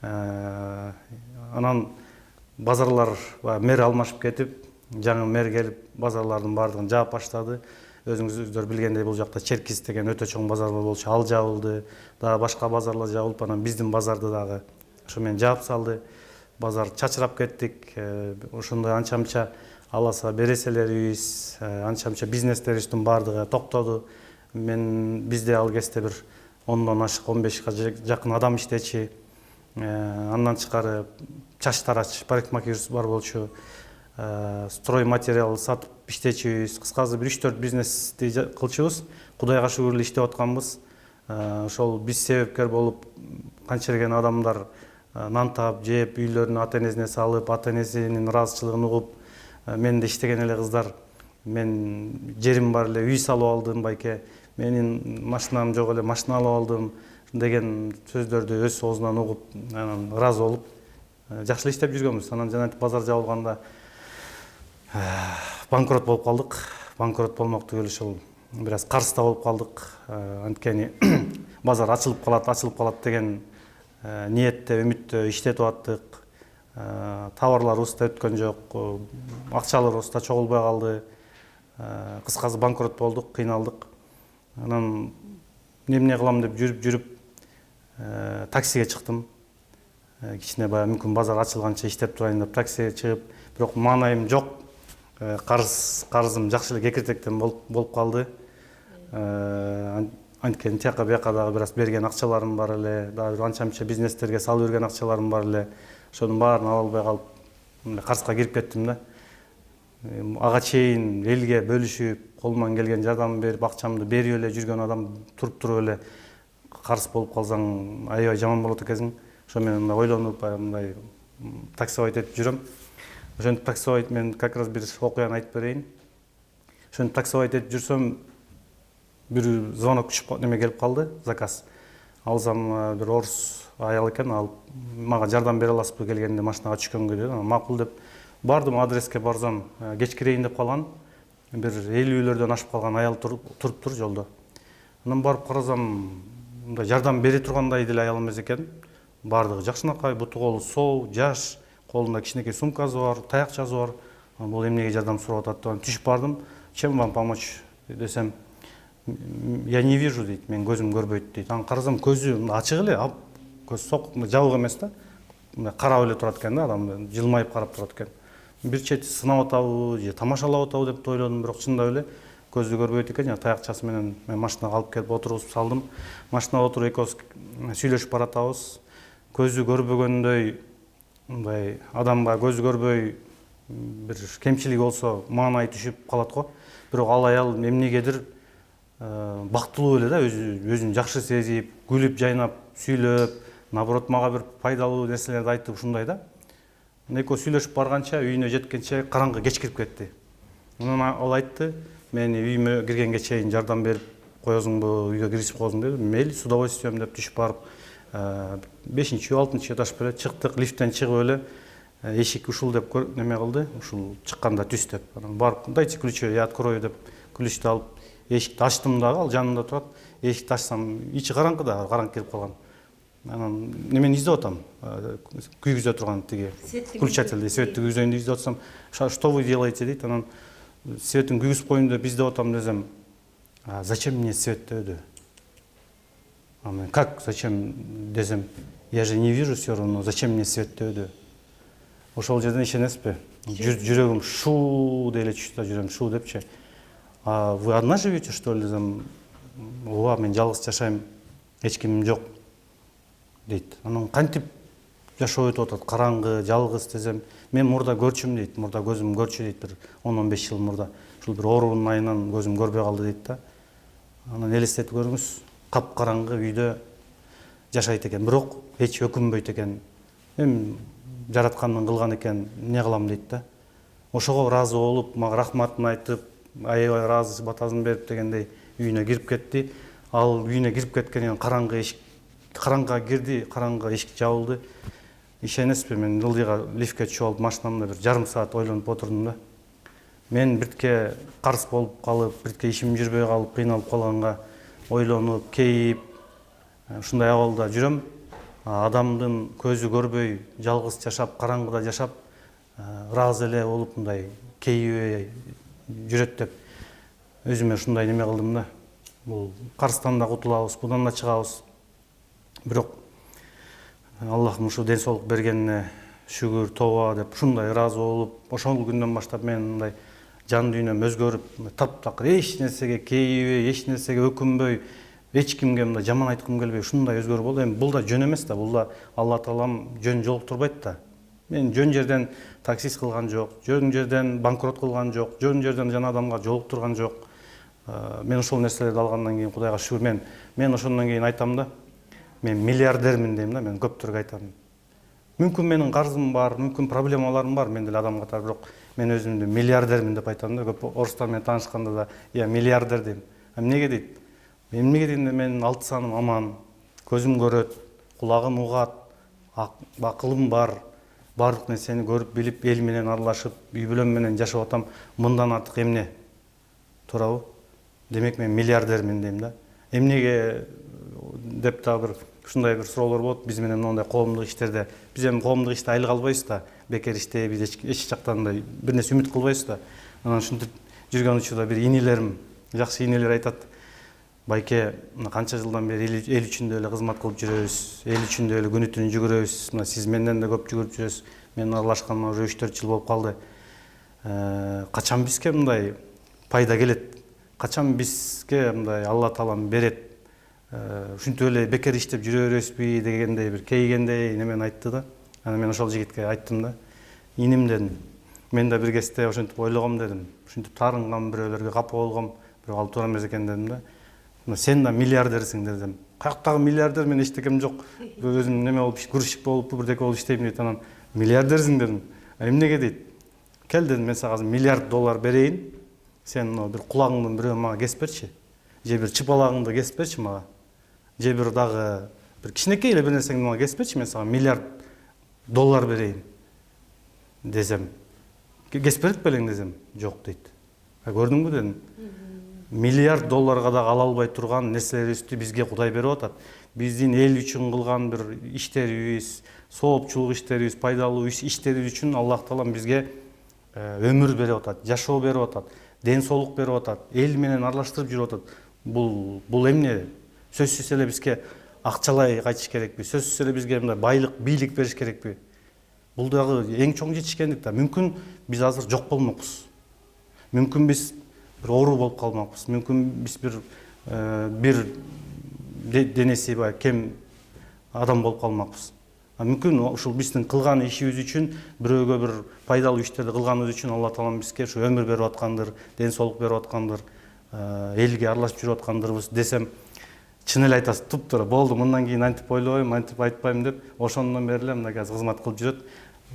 Анан базарлар мэр алмашып кетип, жаңы мэр келип, базарлардын бардыгын жаап баштады. Өзүңүздөр билгендей, бул жакта Черкис деген өтө чоң базар болчу, ал жабылды. Дагы башка базарлар жабылып, анан биздин базарды дагы ошо менен жаап салды. Базар чачырап кеттик. Ошондой анча-мынча аласа береселерибиз, анча-мынча бизнестерибиздин бардыгы токтоду. Бизде ал кезде бир 10дон ашык, 15га жакын адам иштечи. Андан тышкары чач тарач, парикмахерибиз бар болчу. Строй материал сатып иштечүбүз. Кыскасы бир 3-4 бизнести кылчубуз. Кудайга шүгүр эле иштеп атканбыз. Ошол биз себепкер болуп, канча адамдар нан таап, жеп, үйлөрүнө ата-энесине салып, ата-энесинин ыраазычылыгын угуп, мен да иштеген эле кыздар, мен жерим бар эле, үй салып алдым байке, менин машинам жок эле, машина алып алдым деген сөздөрдү өз оозунан угуп, анан ыраазы болуп, жакшы эле иштеп жүргөнбүз. Анан жанагынтип базар жабылганда банкрот болуп калдык. Банкрот болмоктугу эле ушул бир аз карызда болуп калдык. Анткени базар ачылып калат деген ниетте, үмүттө иштетип аттык. Товарларыбыз да өткөн жок, акчаларыбыз да чогулбай калды. Кыскасы банкрот болдук, кыйналдык. Анан эмне кылам деп жүрүп таксиге чыктым. Кичине баягы мүмкүн базар ачылганча иштеп турайын деп таксиге чыгып, бирок маанайым жок. Карызым жакшы эле кекиртектен болуп калды. Анткени тияка бияка дагы бир аз берген акчаларым бар эле, дагы бир анча-мынча бизнестерге салып берген акчаларым бар эле. Ошонун баарын ала албай калып, карызга кирип кеттим да. Ага чейин элге бөлүшүп, колуман келген жардам берип, акчамды берип эле жүргөн адам туруп эле карыз болуп калсаң аябай жаман болот экенсиң. Ошо менен ойлонуп, мындай таксовать этип жүрөм. Ошентип таксовать, мен как раз бир окуяны айтып берейин. Ошентип таксовать этип жүрсөм, бир звонок түшүп неме келип калды, заказ. Алсам бир орус аял экен, ал мага жардам бере аласызбы келгенде машинага түшкөнгө деди. Макул деп бардым, адреске барсам, кеч кирейин деп калган. Бир 50-үйлөрдөн ашып калган аял туруптур жолдо. Анан барып карасам, мындай жардам бере тургандай деле аял эмес экен. Бардыгы жакшынакай, буту колу соо, жаш, колунда кичинекей сумкасы бар, таякчасы бар. Бул эмнеге жардам сурап атат деп түшүп бардым. Чем вам помочь десем, я не вижу дейт, мен көзүм көрбөйт дейт. Анан карасам көзү ачык эле, көз сок, жабык эмес да. Карап эле турат экен да, адам жылмайып карап турат экен. Бир чети сынап атабы, же тамашалап атабы деп ойлодум, бирок чындап эле көзү көрбөйт экен. Жана таякчасы менен мен машинага алып келип отургузуп салдым. Машинада отуруп экөөбүз сүйлөшүп баратабыз. Көзү көрбөгөндөй, мындай адамга көзү көрбөй бир кемчилиги болсо маанай түшүп калат го. Бирок ал аял эмнегедир бактылуу эле да, өзүн жакшы сезип, күлүп жайнап, сүйлөп, наоборот мага бир пайдалуу нерселерди айтып ушундай да. Экөө сүйлөшүп барганча үйүнө жеткенче караңгы кеч кирип кетти. Анан ал айтты, мени үйүмө киргенге чейин жардам берип коесуңбу, үйгө киргизип коесуң деди. Мейли, с удовольствием деп түшүп барып 5-6 этаж беле чыктык, лифттен чыгып эле эшик ушул деп неме кылды, ушул чыкканда түз деп. Анан барып, дайте ключи, я открою деп ключту алып эшикти ачтым дагы, ал жанымда турат. Эшикти ачсам, ичи караңгы да, караңгы кирип калган. Анан немени издеп атам, күйгүзө турган тиги включательди, светти күйгүзөйүн деп издеп атсам, что вы делаете дейт. Анан светтин күйгүзүп коеюн деп издеп атам десем, зачем мне свет деді. Анан как зачем десем, я же не вижу все равно, зачем мне свет деді. Ошол жерден ишенесизби? Жүрөгүм шу деле түштү да, жүрөгүм шу депчи. А вы одна живете, что ли? Десем, ооба, мен жалгыз жашайм, эч кимим жок дейт. Анан кантип жашоо өтүп атат, караңгы, жалгыз десем, мен мурда көрчүм дейт, мурда көзүм көрчү дейт, бир 10-15 жыл мурда. Ушул бир оорунун айынан көзүм көрбөй калды дейт да. Анан элестетип көрүңүз, капкараңгы үйдө жашайт экен, бирок эч өкүнбөйт экен. Эми жараткандын кылган экен, эмне кылам дейт да. Ошого ыраазы болуп, мага рахматын айтып, аябай ыраазы батасын берип дегендей үйүнө кирип кетти. Ал үйүнө кирип кеткенен караңгы эшик, караңгыга кирди, караңгы эшик жабылды. Ишенесизби, мен ылдыйга лифтке түшүп алып машинамда бир жарым саат ойлонуп отурдум да. Мен биртке карыз болуп калып, биртке ишим жүрбөй калып, кыйналып калганга ойлонуп, кейип, ушундай абалда жүрөм. Адамдын көзү көрбөй, жалгыз жашап, караңгыда жашап, ыраазы эле болуп мындай кейибей жүрөт деп өзүмө ушундай неме кылдым да. Бул карыздан да кутулабыз, будан да чыгабыз. Бирок Аллахым ушу ден соолук бергенине шүгүр, тоба деп ушундай ыраазы болуп, ошол күндөн баштап мен мындай жан дүйнөм өзгөрүп, таптакыр, эч нерсеге кейибей, эч нерсеге өкүнбөй, эч кимге мындай жаман айткым келбей, ушундай өзгөрүп болду. Эми бул да жөн эмес да, бул да Алла Таалам жөн жолуктурбайт да. Мен жөн жерден таксист кылган жок, жөн жерден банкрот кылган жок, жөн жерден жана адамга жолуктурган жок. Мен ошол нерселерди алгандан кийин Кудайга шүгүр, мен ошондон кийин айтам да, мен миллиардермин дейм да, мен көптөргө айтам. Мүмкүн менин карзым бар, мүмкүн проблемаларым бар, мен деле адам катары, бирок мен өзүмдү миллиардермин деп айтам да. Көп орустар менен таанышканда да, я миллиардер дейм. Эмнеге дейт? Эмнеге дегенде менин 6 саным аман, көзүм көрөт, кулагым угат, акылым бар, бардык нерсени көрүп билип, эл менен аралашып, үй бүлөм менен жашап атам. Мындан артык эмне? Туурабы? Демек мен миллиардермин дейм да. Эмнеге деп та бир ушундай бир суроолор болот. Биз менен мындай коомдук иштерде, биз эми коомдук иште айыл калбайбыз да, бекер иштейбиз, эч жактан да бир нерсе үмүт кылбайбыз да. Анан ушинтип жүргөн учурда бир инелерим, жакшы инелер айтат. Байке, канча жылдан бери эл үчүн эле кызмат кылып жүрөбүз, эл үчүн эле күнү түнү жүгүрөбүз. Мына сиз менден да көп жүгүрүп жүрөсүз. Мен аралашканыма уже 3-4 жыл болуп калды. Качан бизге мындай пайда келет? Качан бизге мындай Алла Таалам берет? Ушинтип эле бекер иштеп жүрө бересизби дегендей бир кейгендей немени айтты да. Анан мен ошол жигитке айттым да. Иним дедим. Мен да бир кезде ошентип ойлогом дедим. Ушинтип таарынгам, бирөөлөргө капа болгом, бирок ал туура эмес экен дедим да. Сен да миллиардерсиң дедим. Каяктагы миллиардер, мен эчтекем жок. Өзүм неме болуп, грузчик болуп, бирдеке болуп иштейм дейт. Анан миллиардерсиң дедим. Эмнеге дейт? Кел дедим, мен сага $1 миллиард берейин. Сен бир кулагыңдын бирөө мага кесип берчи. Же бир чыпалагыңды кесип берчи мага. Же бир дагы бир кичинекей эле бир нерсеңди мага кесип берчи, мен сага миллиард доллар берейин десем, кесип берип белең десем, жок дейт. Көрдүңбү дедим. Миллиард долларга да ала албай турган нерселерибизди бизге Кудай берип атат. Биздин эл үчүн кылган бир иштерибиз, соопчулук иштерибиз, пайдалуу иштерибиз үчүн Аллах Таалам бизге өмүр берип атат, жашоо берип атат, ден соолук берип атат, эл менен аралаштырып жүрүп атат. Бул эмне? Сөзсүз эле бизге акчалай кайтыш керекпи? Сөзсүз эле бизге мындай байлык, бийлик бериш керекпи? Бул дагы эң чоң жетишкендик да. Мүмкүн биз азыр жок болмокпуз. Мүмкүн биз бир оору болуп калмакпыз. Мүмкүн биз бир денеси кем адам болуп калмакпыз. Мүмкүн ушул биздин кылган ишибиз үчүн, бирөөгө бир пайдалуу иштерди кылганыбыз үчүн Алла Таалам бизге ушу өмүр берип аткандыр, ден соолук берип аткандыр, элге аралашып жүрүп аткандырбыз десем, чын эле айтасыз, туптуура болду, мындан кийин антип ойлобойм, антип айтпайм деп, ошондон бери эле мына азыр кызмат кылып жүрөт.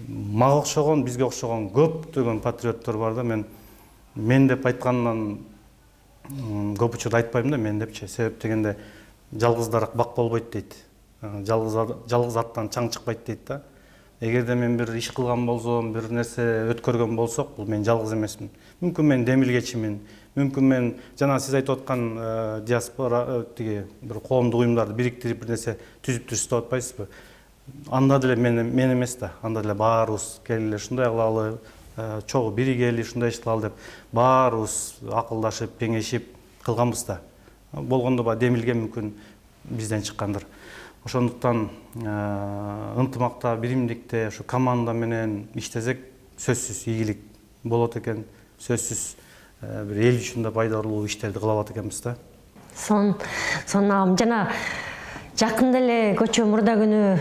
Мага окшогон, бизге окшогон көптөгөн патриоттор бар да. Мен деп айткандан көп учурда айтпайм да, мен депчи. Себеп дегенде жалгыз дарак бак болбойт дейт. Жалгыз аттан чаң чыкпайт дейт да. Эгерде мен бир иш кылган болсом, бир нерсе өткөргөн болсок, бул мен жалгыз эмесмин. Мүмкүн мен демилгечимин. Мүмкүн мен жана сиз айтып аткан диаспора тиги бир коомдук уюмдарды бириктирип бир нерсе түзүп жүрсүз деп атпайсызбы? Анда деле мен эмес да. Анда деле баарыбыз келгиле ушундай кылалы, чогуу биригели ушундай иш кылалы деп баарыбыз акылдашып, кеңешип кылганбыз да. Болгондо демилге мүмкүн бизден чыккандыр. Ошондуктан ынтымакта, биримдикте, ушу команда менен иштесек сөзсүз ийгилик болот экен. Сөзсүз бир эл үчүн да пайдалуу иштерди кыла алат экенбиз да. Сон жана жакында эле көчө мурда күнү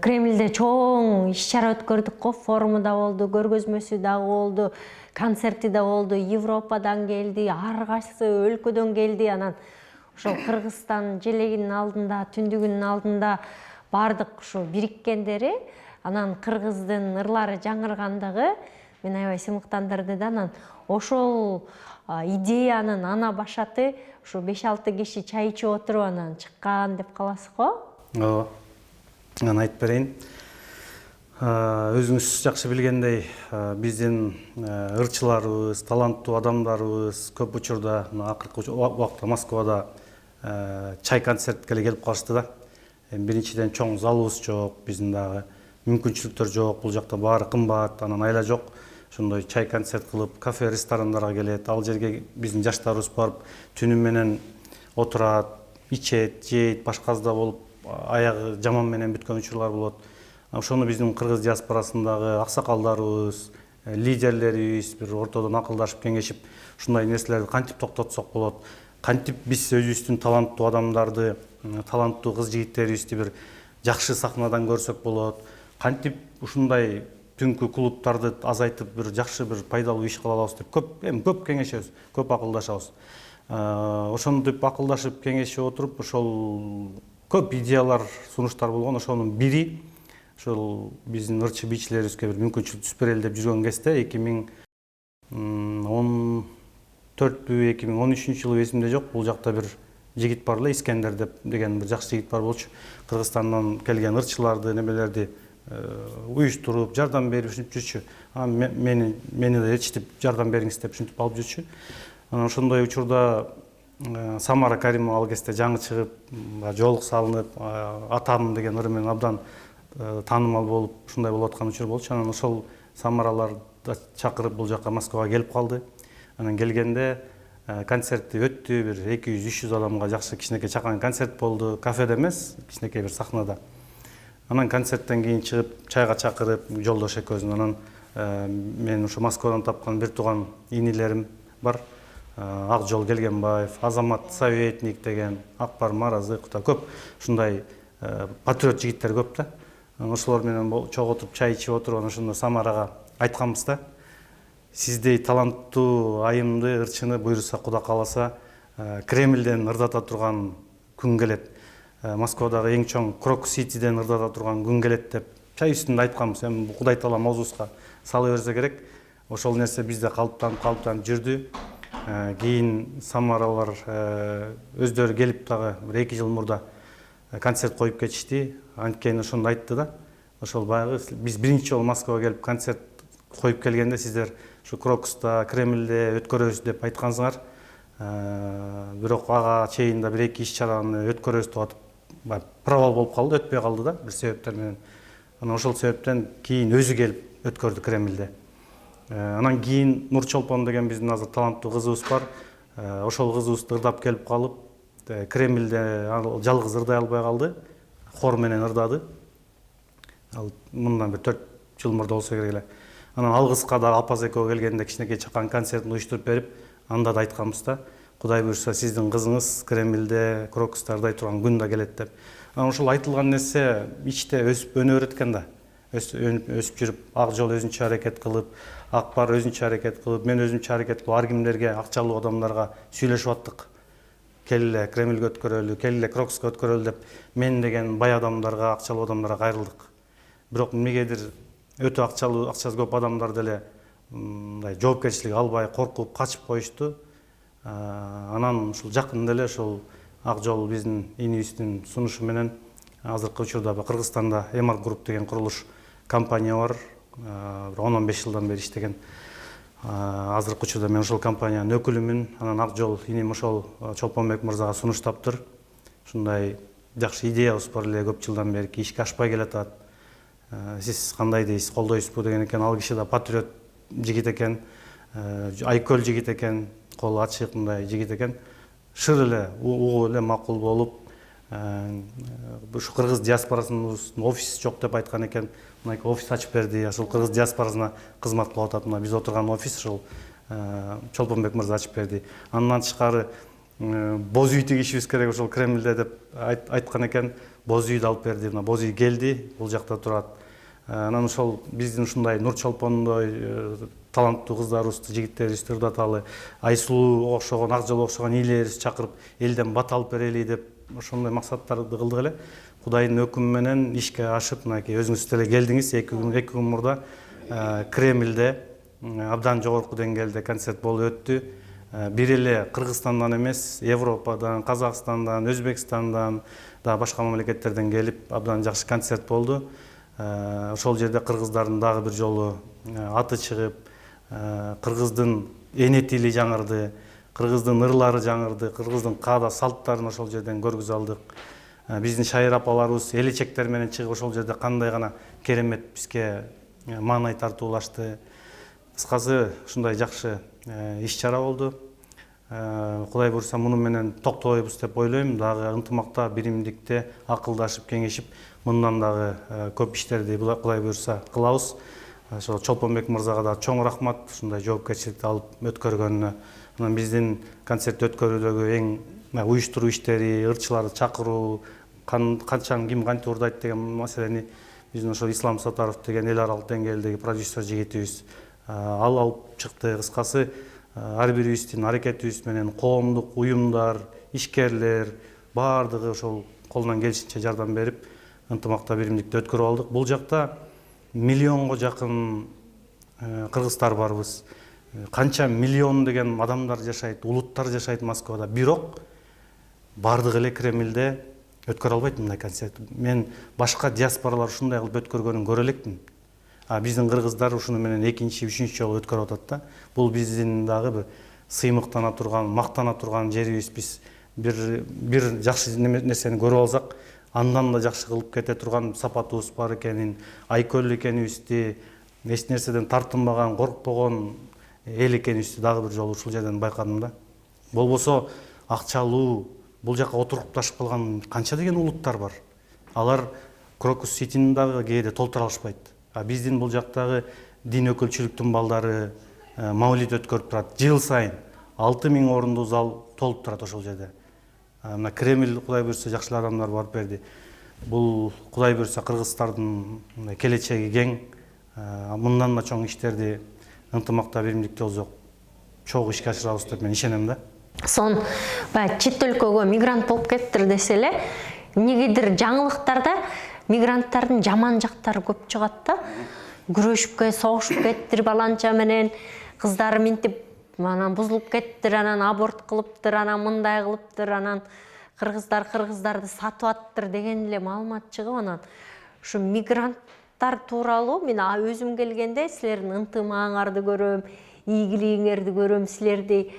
Кремльде чоң иш-чара өткөрдүк го, форуму да болду, көргөзмөсү дагы болду, концерти да болду, Европадан келди, ар кайсы өлкөдөн келди. Анан ошол Кыргызстан желегинин алдында, түндүгүнүн алдында бардык ушу бириккендери, анан кыргыздын ырлары жаңыргандыгы мени аябай сыймыктандырды да. Анан ошол идеянын ана башаты ушу 5-6 киши чай ичип отуруп анан чыккан деп каласыз го? Ооба. Анан айтып берейин. Өзүңүз жакшы билгендей, биздин ырчыларыбыз, таланттуу адамдарыбыз көп учурда акыркы убакта Москвада чай концертке эле келип калышты да. Биринчиден чоң залыбыз жок, биздин дагы мүмкүнчүлүктөр жок, бул жакта баары кымбат, анан айла жок. Ошондой чай концерт кылып, кафе, ресторандарга келет. Ал жерге биздин жаштарыбыз барып, түнү менен отурат, ичет, жейт, башказда болуп, аягы жаман менен бүткөн учурлар болот. Ошону биздин кыргыз диаспорасындагы аксакалдарыбыз, лидерлерибиз бир ортодон акылдашып, кеңешип, ушундай нерселерди кантип токтотсок болот? Кантип биз өзүбүздүн таланттуу адамдарды, таланттуу кыз-жигиттерибизди бир жакшы сахнадан көрсөк болот? Кантип ушундай түнкү клубтарды азайтып, бир жакшы бир пайдалуу иш кыла алабыз деп көп кеңешебиз, көп акылдашабыз. Ошондоп акылдашып, кеңешип отуруп, ошол көп идеялар, сунуштар болгон. Ошонун бири ошол биздин ырчы бийчилерибизге бир мүмкүнчүлүк түзүп берели деп жүргөн кезде 2014-2013 жылы эсимде жок, бул жакта бир жигит бар эле, Искендер деген бир жакшы жигит бар болчу. Кыргызстандан келген ырчыларды, немелерди уюштуруп, жардам берип жүрчү. Мени да ээрчитип жардам бериңиз деп ушинтип алып жүрчү. Ошондой учурда Самара Каримова ал кезде жаңы чыгып, жоолук салынып, атам деген ыры менен абдан таанымал болуп, ушундай болуп аткан учур болчу. Анан ошол Самараларды чакырып бул жака Москвага келип калды. Анан келгенде концерти өттү, бир 200-300 адамга жакшы кичинекей чакан концерт болду. Кафеде эмес, кичинекей бир сахнада. Анан концерттен кийин чыгып, чайга чакырып, жолдош экөөбүздүн. Анан мен ушу Москвадан тапкан бир тууган инилерим бар. Акжол Келгенбаев, Азамат Советник деген, Акбар Маразыков да көп ушундай патриот жигиттер көп да. Ошолор менен чогуу отуруп чай ичип отуруп, ошондо Самарага айтканбыз да. Сиздей таланттуу, айымды, ырчыны буйруса, Куда кааласа, Кремльден ырдата турган күн келет. Москвадагы эң чоң Крок Ситиден ырдата турган күн келет деп чай үстүндө айтканбыз. Эми Кудай таала мозубузга сала берсе керек. Ошол нерсе бизде калыптанып жүрдү. Кийин Самаралар өздөрү келип дагы бир 2 жыл мурда концерт коюп кетишти. Анткени ошондо айтты да, ошол баягы биз биринчи жолу Москвага келип концерт коюп келгенде сиздер ушу Крокуста, Кремльде өткөрөбүз деп айткансыңар. Бирок ага чейин да 1-2 иш-чараны өткөрөбүз деп атып провал болуп калды, өтпөй калды да бир себептер менен. Анан ошол себептен кийин өзү келип өткөрдү Кремльде. Анан кийин Нур Чолпон деген биздин азыр таланттуу кызыбыз бар. Ошол кызыбызды ырдап келип калып, Кремльде жалгыз ырдай албай калды. Хор менен ырдады. Ал мындан бир 4 жыл мурда болсо керек эле. Анан алгыска да апасы экөө келгенде кичинекей чакан концертин уюштуруп берип, анда да айтканбыз да, Кудай буйрса сиздин кызыңыз Кремльде, Крокуста ырдай турган күн да келет деп. Анан ошол айтылган нерсе ичте өсүп өнө берет экен да. Өсүп жүрүп, Ак жол өзүнчө аракет кылып, Ак бар өзүнчө аракет кылып, мен өзүмчө аракет кылып, ар кимдерге, акчалуу адамдарга сүйлөшүп аттык. Келе Кремльге өткөрөлү, келе Крокуска өткөрөлү деп мен деген бай адамдарга, акчалуу адамдарга кайрылдык. Бирок эмнегедир өтө акчасы көп адамдар деле мындай жоопкерчилик албай, коркуп, качып коюшту. Анан ушул жакында эле ушул Ак жол биздин инибиздин сунушу менен азыркы учурда Кыргызстанда Эмар Груп деген курулуш компания бар. 10-15 жылдан бери иштеген. Азыркы учурда мен ошол компаниянын өкүлүмүн. Анан Ак жол иним ошол Чолпонбек мырзага сунуштаптыр. Ушундай жакшы идеябыз бар эле, көп жылдан бери ишке ашпай келатат. Сиз кандай дейсиз, колдойсузбу деген экен. Ал киши да патриот жигит экен, айкөл жигит экен, колу ачык мындай жигит экен. Шыр эле, угуп эле макул болуп, ушу кыргыз диаспорасынын офиси жок деп айткан экен. Мына офис ачып берди. Ошол кыргыз диаспорасына кызмат кылып атат. Мына биз отурган офис ошол Чолпонбек мырза ачып берди. Андан тышкары боз үй тигишибиз керек ошол Кремльде деп айткан экен. Боз үйдү алып берди. Мына боз үй келди, бул жакта турат. Анан ошол биздин ушундай Нур Чолпондой таланттуу кыздарыбызды, жигиттерибизди ырдаталы, Айсулуу окшогон, Ак жол окшогон ээлерибизди чакырып, элден бат алып берели деп ошондой максаттарды кылдык эле. Кудайдын өкүмү менен ишке ашып, мынакей өзүңүз деле келдиңиз. 2 күн мурда Кремльде абдан жогорку деңгээлде концерт болуп өттү. Бир эле Кыргызстандан эмес, Европадан, Казакстандан, Өзбекстандан да башка мамлекеттерден келип абдан жакшы концерт болду. Ошол жерде кыргыздардын дагы бир жолу аты чыгып, кыргыздын эне тили жаңырды, кыргыздын ырлары жаңырды, кыргыздын каада салттарын ошол жерден көргүзө алдык. Биздин шайыр апаларыбыз элечектер менен чыгып ошол жерде кандай гана керемет бизге маанай тартуулашты. Кыскасы ушундай жакшы иш-чара болду. Кудай буйрса муну менен токтобойбуз деп ойлойм. Дагы ынтымакта, биримдикте, акылдашып, кеңешип, мындан дагы көп иштерди Кудай буйрса кылабыз. Ошол Чолпонбек мырзага да чоң рахмат ушундай жоопкерчиликти алып өткөргөнүнө. Анан биздин концерт өткөрүүдөгү эң уюштуруу иштери, ырчыларды чакыруу, канчаны ким кантип урдайт деген маселени биздин ошол Ислам Сатаров деген эл аралык деңгээлдеги продюсер жигитибиз ал алып чыкты. Кыскасы ар бирибиздин аракетибиз менен коомдук уюмдар, ишкерлер баардыгы ошол колунан келишинче жардам берип, ынтымакта, биримдикте өткөрүп алдык. Бул жакта миллионго жакын кыргыздар барбыз. Канча миллион деген адамдар жашайт, улуттар жашайт Москвада. Бирок бардыгы эле Кремльде өткөрө албайт мындай концерт. Мен башка диаспоралар ушундай кылып өткөргөнүн көрө элекмин. Биздин кыргыздар ушуну менен 2-3 жолу өткөрүп атат да. Бул биздин дагы бир сыймыктана турган, мактана турган жерибиз. Биз бир жакшы нерсени көрүп алсак, андан да жакшы кылып кете турган сапатыбыз бар экенин, айкөл экенибизди, эч нерседен тартынбаган, коркпогон эл экенибизди дагы бир жолу ушул жерден байкадым да. Болбосо акчалуу бул жака отурупташып калган канча деген улуттар бар. Алар Крокус Ситини дагы кээде толтура алышпайт. Биздин бул жактагы дин өкүлчүлүктүн балдары маулид өткөрүп турат. Жыл сайын 6000 орундуу зал толуп турат ошол жерде. Мына Кремль Кудай буйрса жакшы адамдар барып берди. Бул Кудай буйрса кыргыздардын келечеги кең. Мындан да чоң иштерди ынтымакта, биримдикте болсок чогуу ишке ашырабыз деп мен ишенем да. Сон баягы чет өлкөгө мигрант болуп кеттир десе эле, эмнегедир жаңылыктарда мигранттардын жаман жактары көп чыгат да. Күрөшүп согушуп кеттир баланча менен, кыздары минтип анан бузулуп кеттир, анан аборт кылыптыр, анан мындай кылыптыр, анан кыргыздарды сатып аттыр деген эле маалымат чыгып, анан ушу мигранттар тууралуу мен өзүм келгенде силердин ынтымагыңарды көрөм, ийгилигиңерди көрөм, силерди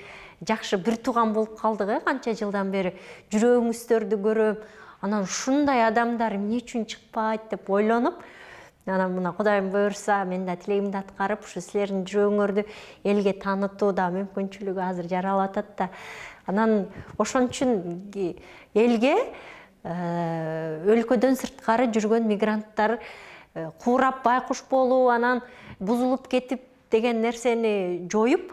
жакшы бир тууган болуп калдык, канча жылдан бери жүрөгүңүздөрдү көрөм. Анан ушундай адамдар эмне үчүн чыкпайт деп ойлонуп, анан мына Кудайым буйрса, мен да тилегимди аткарып, ушу силердин жүрөгүңөрдү элге таанытууда мүмкүнчүлүгү азыр жаралып атат да. Анан ошон үчүн элге өлкөдөн сырткары жүргөн мигранттар куурап байкуш болуп, анан бузулуп кетип деген нерсени жоюп,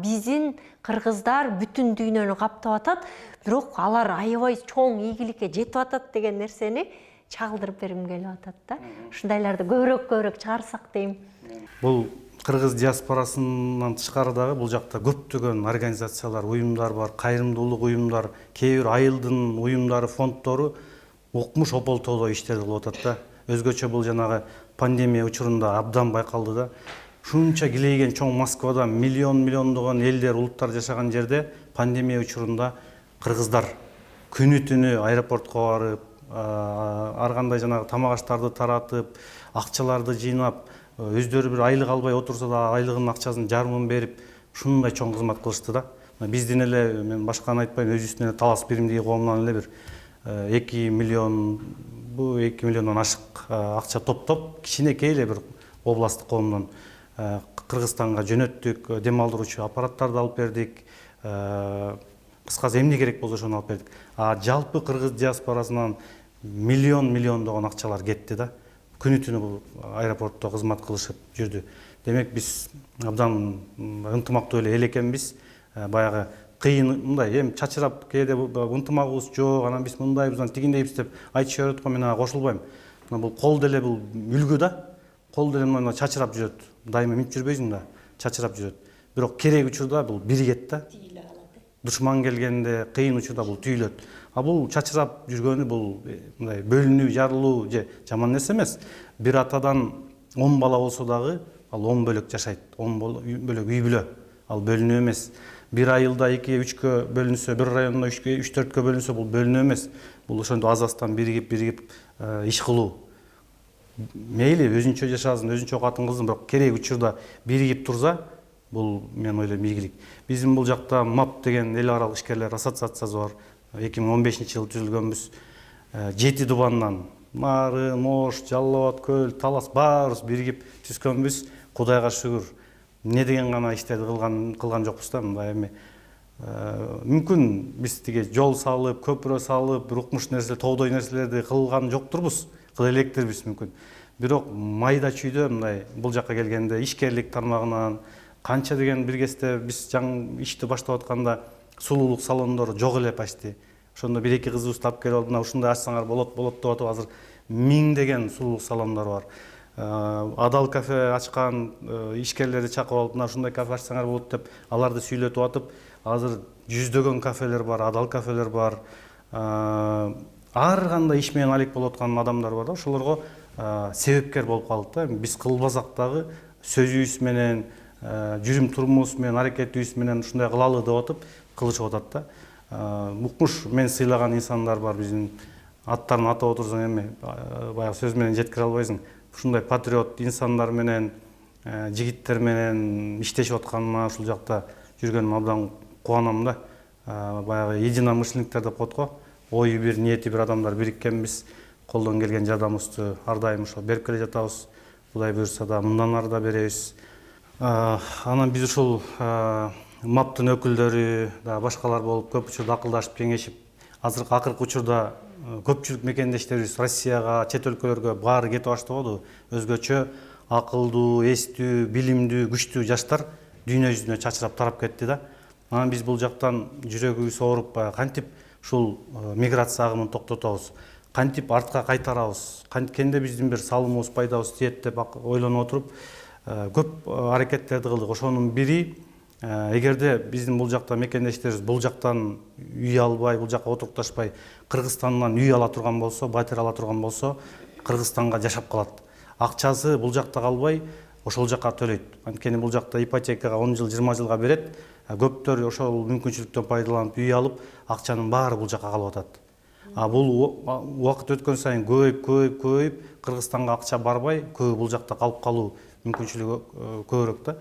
биздин кыргыздар бүтүн дүйнөнү каптап атат, бирок алар аябай чоң ийгиликке жетип атат деген нерсени чагылдырып бергим келип атат да. Ушундайларды көбүрөөк чыгарсак дейм. Бул кыргыз диаспорасынан тышкары дагы бул жакта көптөгөн организациялар, уюмдар бар, кайрымдуулук уюмдар, кээ бир айылдын уюмдары, фонддору укмуш ополтоодо иштерди кылып атат да. Өзгөчө бул жанагы пандемия учурунда абдан байкалды да. Шунча килейген чоң Москвада миллиондогон элдер, улуттар жашаган жерде пандемия учурунда кыргыздар күнү түнү аэропортко барып, ар кандай жанагы тамак аштарды таратып, акчаларды жыйнап, өздөрү бир айлык албай отурса да айлыгынын акчасын жарымын берип, ушундай чоң кызмат кылышты да. Биздин эле, мен башканы айтпайм, өзүбүздүн эле Талас биримдиги коомунан эле бир 2 миллион, бу 2 миллиондон ашык акча топтоп, кичинекей эле бир областтык коомдон Кыргызстанга жөнөттүк, дем алдыруучу аппараттарды алып бердик. Кыскасы эмне керек болсо ошону алып бердик. Жалпы кыргыз диаспорасынан миллиондогон акчалар кетти да. Күнү түнү бул аэропортто кызмат кылышып жүрдү. Демек биз абдан ынтымактуу эле эл экенбиз. Баягы кыйын мындай эми чачырап кээде ынтымагыбыз жок, анан биз мындайбыз, тигиндейбиз деп айтышып берет го, мен ага кошулбайм. Бул кол деле бул үлгү да. Кол деле мына чачырап жүрөт. Дайыма минтип жүрбөйсүң да, чачырап жүрөт. Бирок керек учурда бул биригет да. Душман келгенде, кыйын учурда бул түйүлөт. Бул чачырап жүргөнү бул мындай бөлүнүү, жарылуу же жаман нерсе эмес. Бир атадан 10 бала болсо дагы ал 10 бөлөк жашайт. 10 бөлөк үй бүлө. Ал бөлүнүү эмес. Бир айылда 2-3кө бөлүнсө, бир райондо 3-4кө бөлүнсө бул бөлүнүү эмес. Бул ошондо аз-аздан биригип иш кылуу. Мейли өзүнчө жашасын, өзүнчө катын кылсын, бирок керек учурда биригип турса, бул мен ойлойм ийгилик. Биздин бул жакта МАП деген эл аралык ишкерлер ассоциациясы бар. 2015-жылы түзүлгөнбүз. 7 дубандан Нарын, Ош, Жалал Абад, Көл, Талас баарыбыз биригип түзгөнбүз. Кудайга шүгүр. Эмне деген гана иштерди кылган жокпуз да. Мындай эми мүмкүн биз тиги жол салып, көпүрө салып, бир укмуш нерсе, тоодой нерселерди кылган жоктурбуз. Кыла электербиз мүмкүн. Бирок майда чүйдө мындай бул жакка келгенде ишкерлик тармагынан канча деген бир кезде биз жаңы ишти баштап атканда сулуулук салондору жок эле почти. Ошондо 1-2 кызыбызды алып келип алып, мына ушундай ачсаңар болот деп атып, азыр 1000 деген сулуулук салондор бар. Адал кафе ачкан ишкерлерди чакырып алып, мына ушундай кафе ачсаңар болот деп аларды сүйлөтүп атып, азыр жүздөгөн кафелер бар, адал кафелер бар. Ар кандай иш менен алек болуп аткан адамдар бар да, ошолорго себепкер болуп калдык да. Биз кылбасак дагы сөзүбүз менен, жүрүм турумубуз менен, аракетибиз менен ушундай кылалы деп атып кылышып атат да. Укмуш мен сыйлаган инсандар бар, биздин аттарын атап отурсаң эми баягы сөз менен жеткире албайсың. Ушундай патриот инсандар менен, жигиттер менен иштешип атканыма, ушул жакта жүргөнүм абдан кубанам да. Баягы единомышленниктер деп коет го. Ою бир, ниети бир адамдар бириккенбиз. Колдон келген жардамыбызды ар дайым ошо берип келе жатабыз. Кудай буйрса да мындан ары да беребиз. Анан биз ушул МАПтын өкүлдөрү да башкалар болуп көп учурда акылдашып, кеңешип, акыркы учурда көпчүлүк мекендештерибиз Россияга, чет өлкөлөргө баары кетип баштаган. Өзгөчө акылдуу, эстүү, билимдүү, күчтүү жаштар дүйнө жүзүнө чачырап тарап кетти да. Анан биз бул жактан жүрөгүбүз ооруп, кантип ушул миграция агымын токтотобуз, кантип артка кайтарабыз, канткенде биздин бир салымыбыз, пайдабыз тиет деп ойлонуп отуруп, көп аракеттерди кылдык. Ошонун бири, эгерде биздин бул жакта мекендештерибиз бул жактан үй албай, бул жакка отурукташпай, Кыргызстандан үй ала турган болсо, батир ала турган болсо, Кыргызстанга жашап калат. Акчасы бул жакта калбай, ошол жакка төлөйт. Анткени бул жакта ипотекага 10 жыл 20 жылга берет. Көптөр ошол мүмкүнчүлүктөн пайдаланып үй алып, акчанын баары бул жакка калып атат. Бул убакыт өткөн сайын көбөйүп, Кыргызстанга акча барбай, көбү бул жакта калып калуу мүмкүнчүлүгү көбүрөөк да.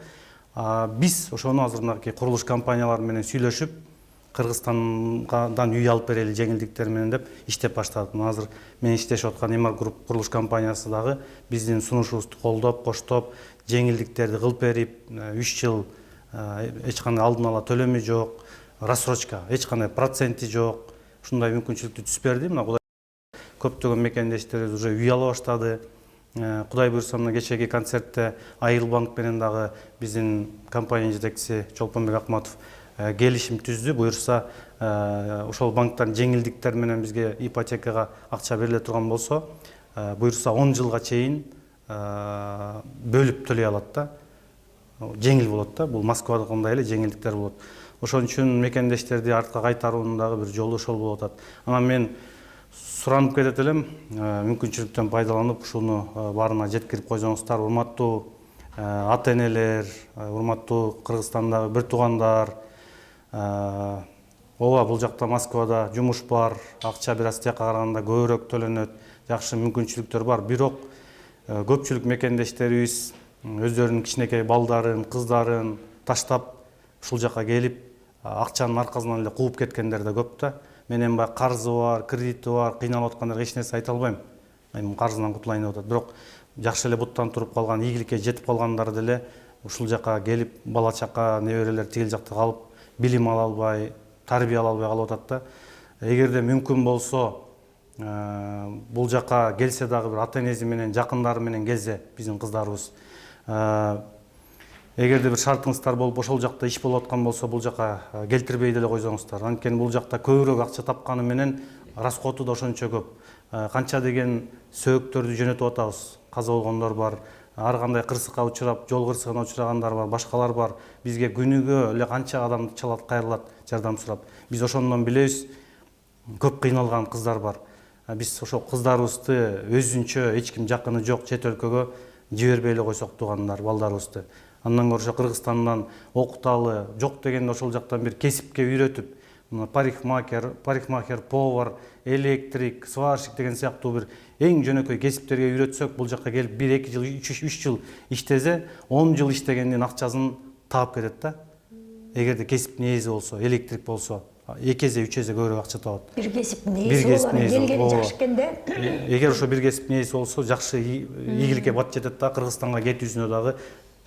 Биз ошону азыр мынакей курулуш компаниялары менен сүйлөшүп, Кыргызстандан үй алып берели жеңилдиктер менен деп иштеп баштадык. Азыр мен иштешип аткан Эмар Груп курулуш компаниясы дагы биздин сунушубузду колдоп, коштоп, жеңилдиктерди кылып берип, 3 жыл эч кандай алдын ала төлөмү жок, рассрочка, эч кандай проценти жок. Ушундай мүмкүнчүлүктү түзүп берди. Мына көптөгөн мекендештерибиз уже үй ала баштады. Кудай буйрса, мына кечеги концертте Айыл банк менен дагы биздин компания жетекчиси Чолпонбек Акматов келишим түздү. Буйрса, ошол банктан жеңилдиктер менен бизге ипотекага акча бериле турган болсо, буйрса 10 жылга чейин бөлүп төлөй алат да. Жеңил болот да. Бул Москвадагындай эле жеңилдиктер болот. Ошон үчүн мекендештерди артка кайтаруунун дагы бир жолу ошол болуп атат. Анан мен суранып кетет элем, мүмкүнчүлүктөн пайдаланып ушуну баарына жеткирип койсоңуздар. Урматтуу ата-энелер, урматтуу Кыргызстандагы бир туугандар, ооба, бул жакта Москвада жумуш бар, акча бир аз тияка караганда көбүрөөк төлөнөт, жакшы мүмкүнчүлүктөр бар. Бирок көпчүлүк мекендештерибиз өздөрүнүн кичинекей балдарын, кыздарын таштап ушул жака келип, акчанын аркасынан эле кууп кеткендер да көп да. Менен баягы карзы бар, кредити бар, кыйналып аткандарга эч нерсе айта албайм. Мен карзынан кутулайын деп атат. Бирок жакшы эле буттан туруп калган, ийгиликке жетип калгандар деле ушул жака келип, бала чака, неберелер тигил жакта калып, билим ала албай, тарбия ала албай калып атат да. Эгерде мүмкүн болсо, бул жака келсе дагы бир ата-энеси менен, жакындары менен келсе биздин кыздарыбыз, эгерде бир шартыңыздар болуп ошол жакта иш болуп аткан болсо, бул жака келтирбей деле койсоңуздар. Анткени бул жакта көбүрөөк акча тапканы менен расходу да ошончо көп. Канча деген сөөктөрдү жөнөтүп атабыз. Каза болгондор бар, ар кандай кырсыкка учурап, жол кырсыгына учурагандар бар, башкалар бар. Бизге күнүгө эле канча адам чалат, кайрылат жардам сурап. Биз ошондон билебиз, көп кыйналган кыздар бар. Биз ошол кыздарыбызды өзүнчө эч ким жакыны жок чет өлкөгө жибербей эле койсок туугандар, балдарыбызды. Андан көрө Кыргызстандан окуталы, жок дегенде ошол жактан бир кесипке үйрөтүп, парикмахер, повар, электрик, сварщик деген сыяктуу бир эң жөнөкөй кесиптерге үйрөтсөк, бул жакка келип 1-2 жыл, 3 жыл иштесе, 10 жыл иштегендин акчасын таап кетет да. Эгерде кесиптин ээси болсо, электрик болсо, 2 эсе, 3 эсе көбүрөөк акча табат. Бир кесиптин ээси болор, келгени жакшы экен да. Эгер ошо бир кесиптин ээси болсо, жакшы ийгиликке бат жетет да, Кыргызстанга кетүүсүнө дагы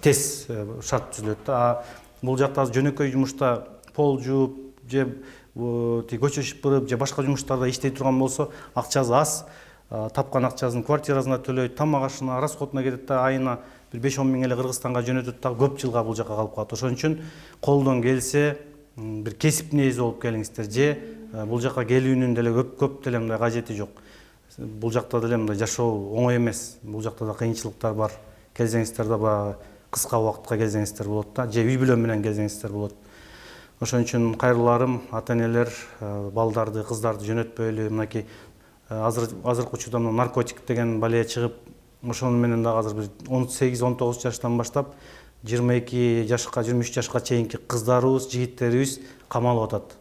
тез шарт түзүлөт да. Бул жакта жөнөкөй жумушта пол жууп, же көчө шыпырып, же башка жумуштарда иштей турган болсо, акчасы аз, тапкан акчасын квартирасына төлөйт, тамак ашына, расходуна кетет да, айына бир 5-10 миң эле Кыргызстанга жөнөтөт да, көп жылга бул жака калып калат. Ошон үчүн колдон келсе, бир кесиптин ээси болуп келиңиздер, же бул жака келүүнүн деле көп деле мындай кажети жок. Бул жакта деле мындай жашоо оңой эмес. Бул жакта да кыйынчылыктар бар. Келсеңиздер да баягы кыска убакытка келсеңиздер болот да, же үй бүлө менен келсеңиздер болот. Ошон үчүн кайрыларым, ата-энелер балдарды, кыздарды жөнөтпөйлү. Мынакей азыркы учурда наркотик деген балия чыгып, ошонун менен дагы азыр бир 18-19 жаштан баштап 22 жашка, 23 жашка чейинки кыздарыбыз, жигиттерибиз камалып атат.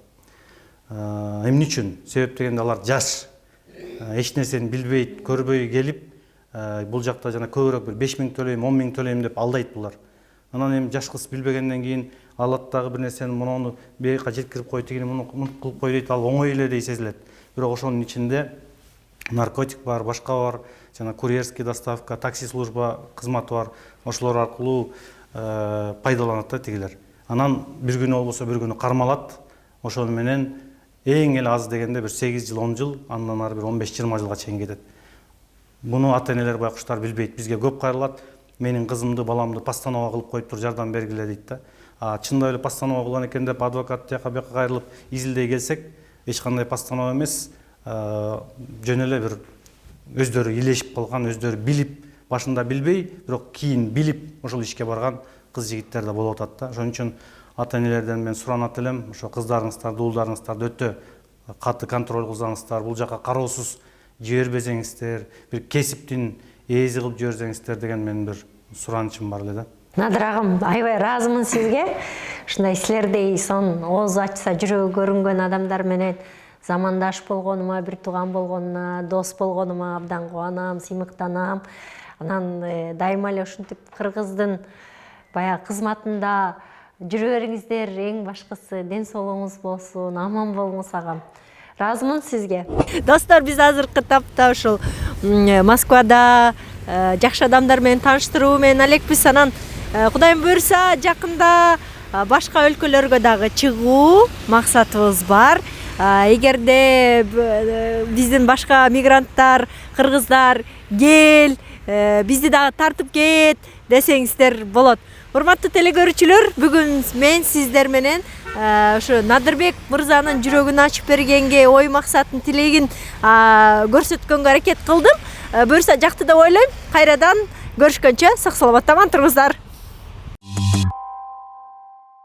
Эмне үчүн? Себеп дегенде алар жаш, эч нерсени билбейт, көрбөй келип, бул жакта жана көбүрөөк бир 5 миң төлөйм, 10 миң төлөйм деп алдайт булар. Анан эми жаш кыз билбегенден кийин алат дагы бир нерсени, муну бияка жеткирип кой, тигини муну кылып кой дейт, ал оңой эле дей сезилет. Бирок ошонун ичинде наркотик бар, башка бар, жана курьерский доставка, такси служба кызматы бар. Ошолор аркылуу пайдаланат да тигилер. Анан бир күнү болбосо бир күнү кармалат. Ошону менен эң эле аз дегенде бир 8 жыл, 10 жыл, андан ары бир 15-20 жылга чейин кетет. Буну ата-энелер байкуштар билбейт. Бизге көп кайрылат. Менин кызымды, баламды постанова кылып коюптур, жардам бергиле дейт да. Чындап эле постанова кылган экен деп адвокат тияка бияка кайрылып изилдей келсек, эч кандай постанова эмес, жөн эле бир өздөрү илешип калган, өздөрү билип, башында билбей, бирок кийин билип ошол ишке барган кыз-жигиттер да болуп атат да. Ошон үчүн ата-энелерден мен суранат элем, ошо кыздарыңыздарды, уулдарыңыздарды өтө катты контроль кылсаңыздар, бул жака кароосуз жибербесеңиздер, бир кесиптин ээзи кылып жиберсеңиздер деген менин бир суранычым бар эле да. Надыр агам, аябай ыраазымын сизге. Ушундай силердей сон ооз ачса жүрөгү көрүнгөн адамдар менен замандаш болгонума, бир тууган болгонуна, дос болгонума абдан кубанам, сыймыктанам. Анан дайыма эле ушинтип кыргыздын баягы кызматында жүрө бериңиздер. Эң башкысы ден соолугуңуз болсун, аман болуңуз агам. Ыраазымын сизге. Достор, биз азыркы тапта ушул Москвада жакшы адамдар менен тааныштыруу менен элекпиз. Анан Кудайым буйрса жакында башка өлкөлөргө дагы чыгуу максатыбыз бар. Эгерде биздин башка мигранттар, кыргыздар кел, бизди дагы тартып кет десеңиздер болот. Урматтуу телекөрүүчүлөр, бүгүн мен сиздер менен ушу Надырбек мырзанын жүрөгүн ачып бергенге, ой максатын, тилегин көрсөткөнгө аракет кылдым. Буйрса жакты деп ойлойм. Кайрадан көрүшкөнчө сак саламатта аман туруңуздар.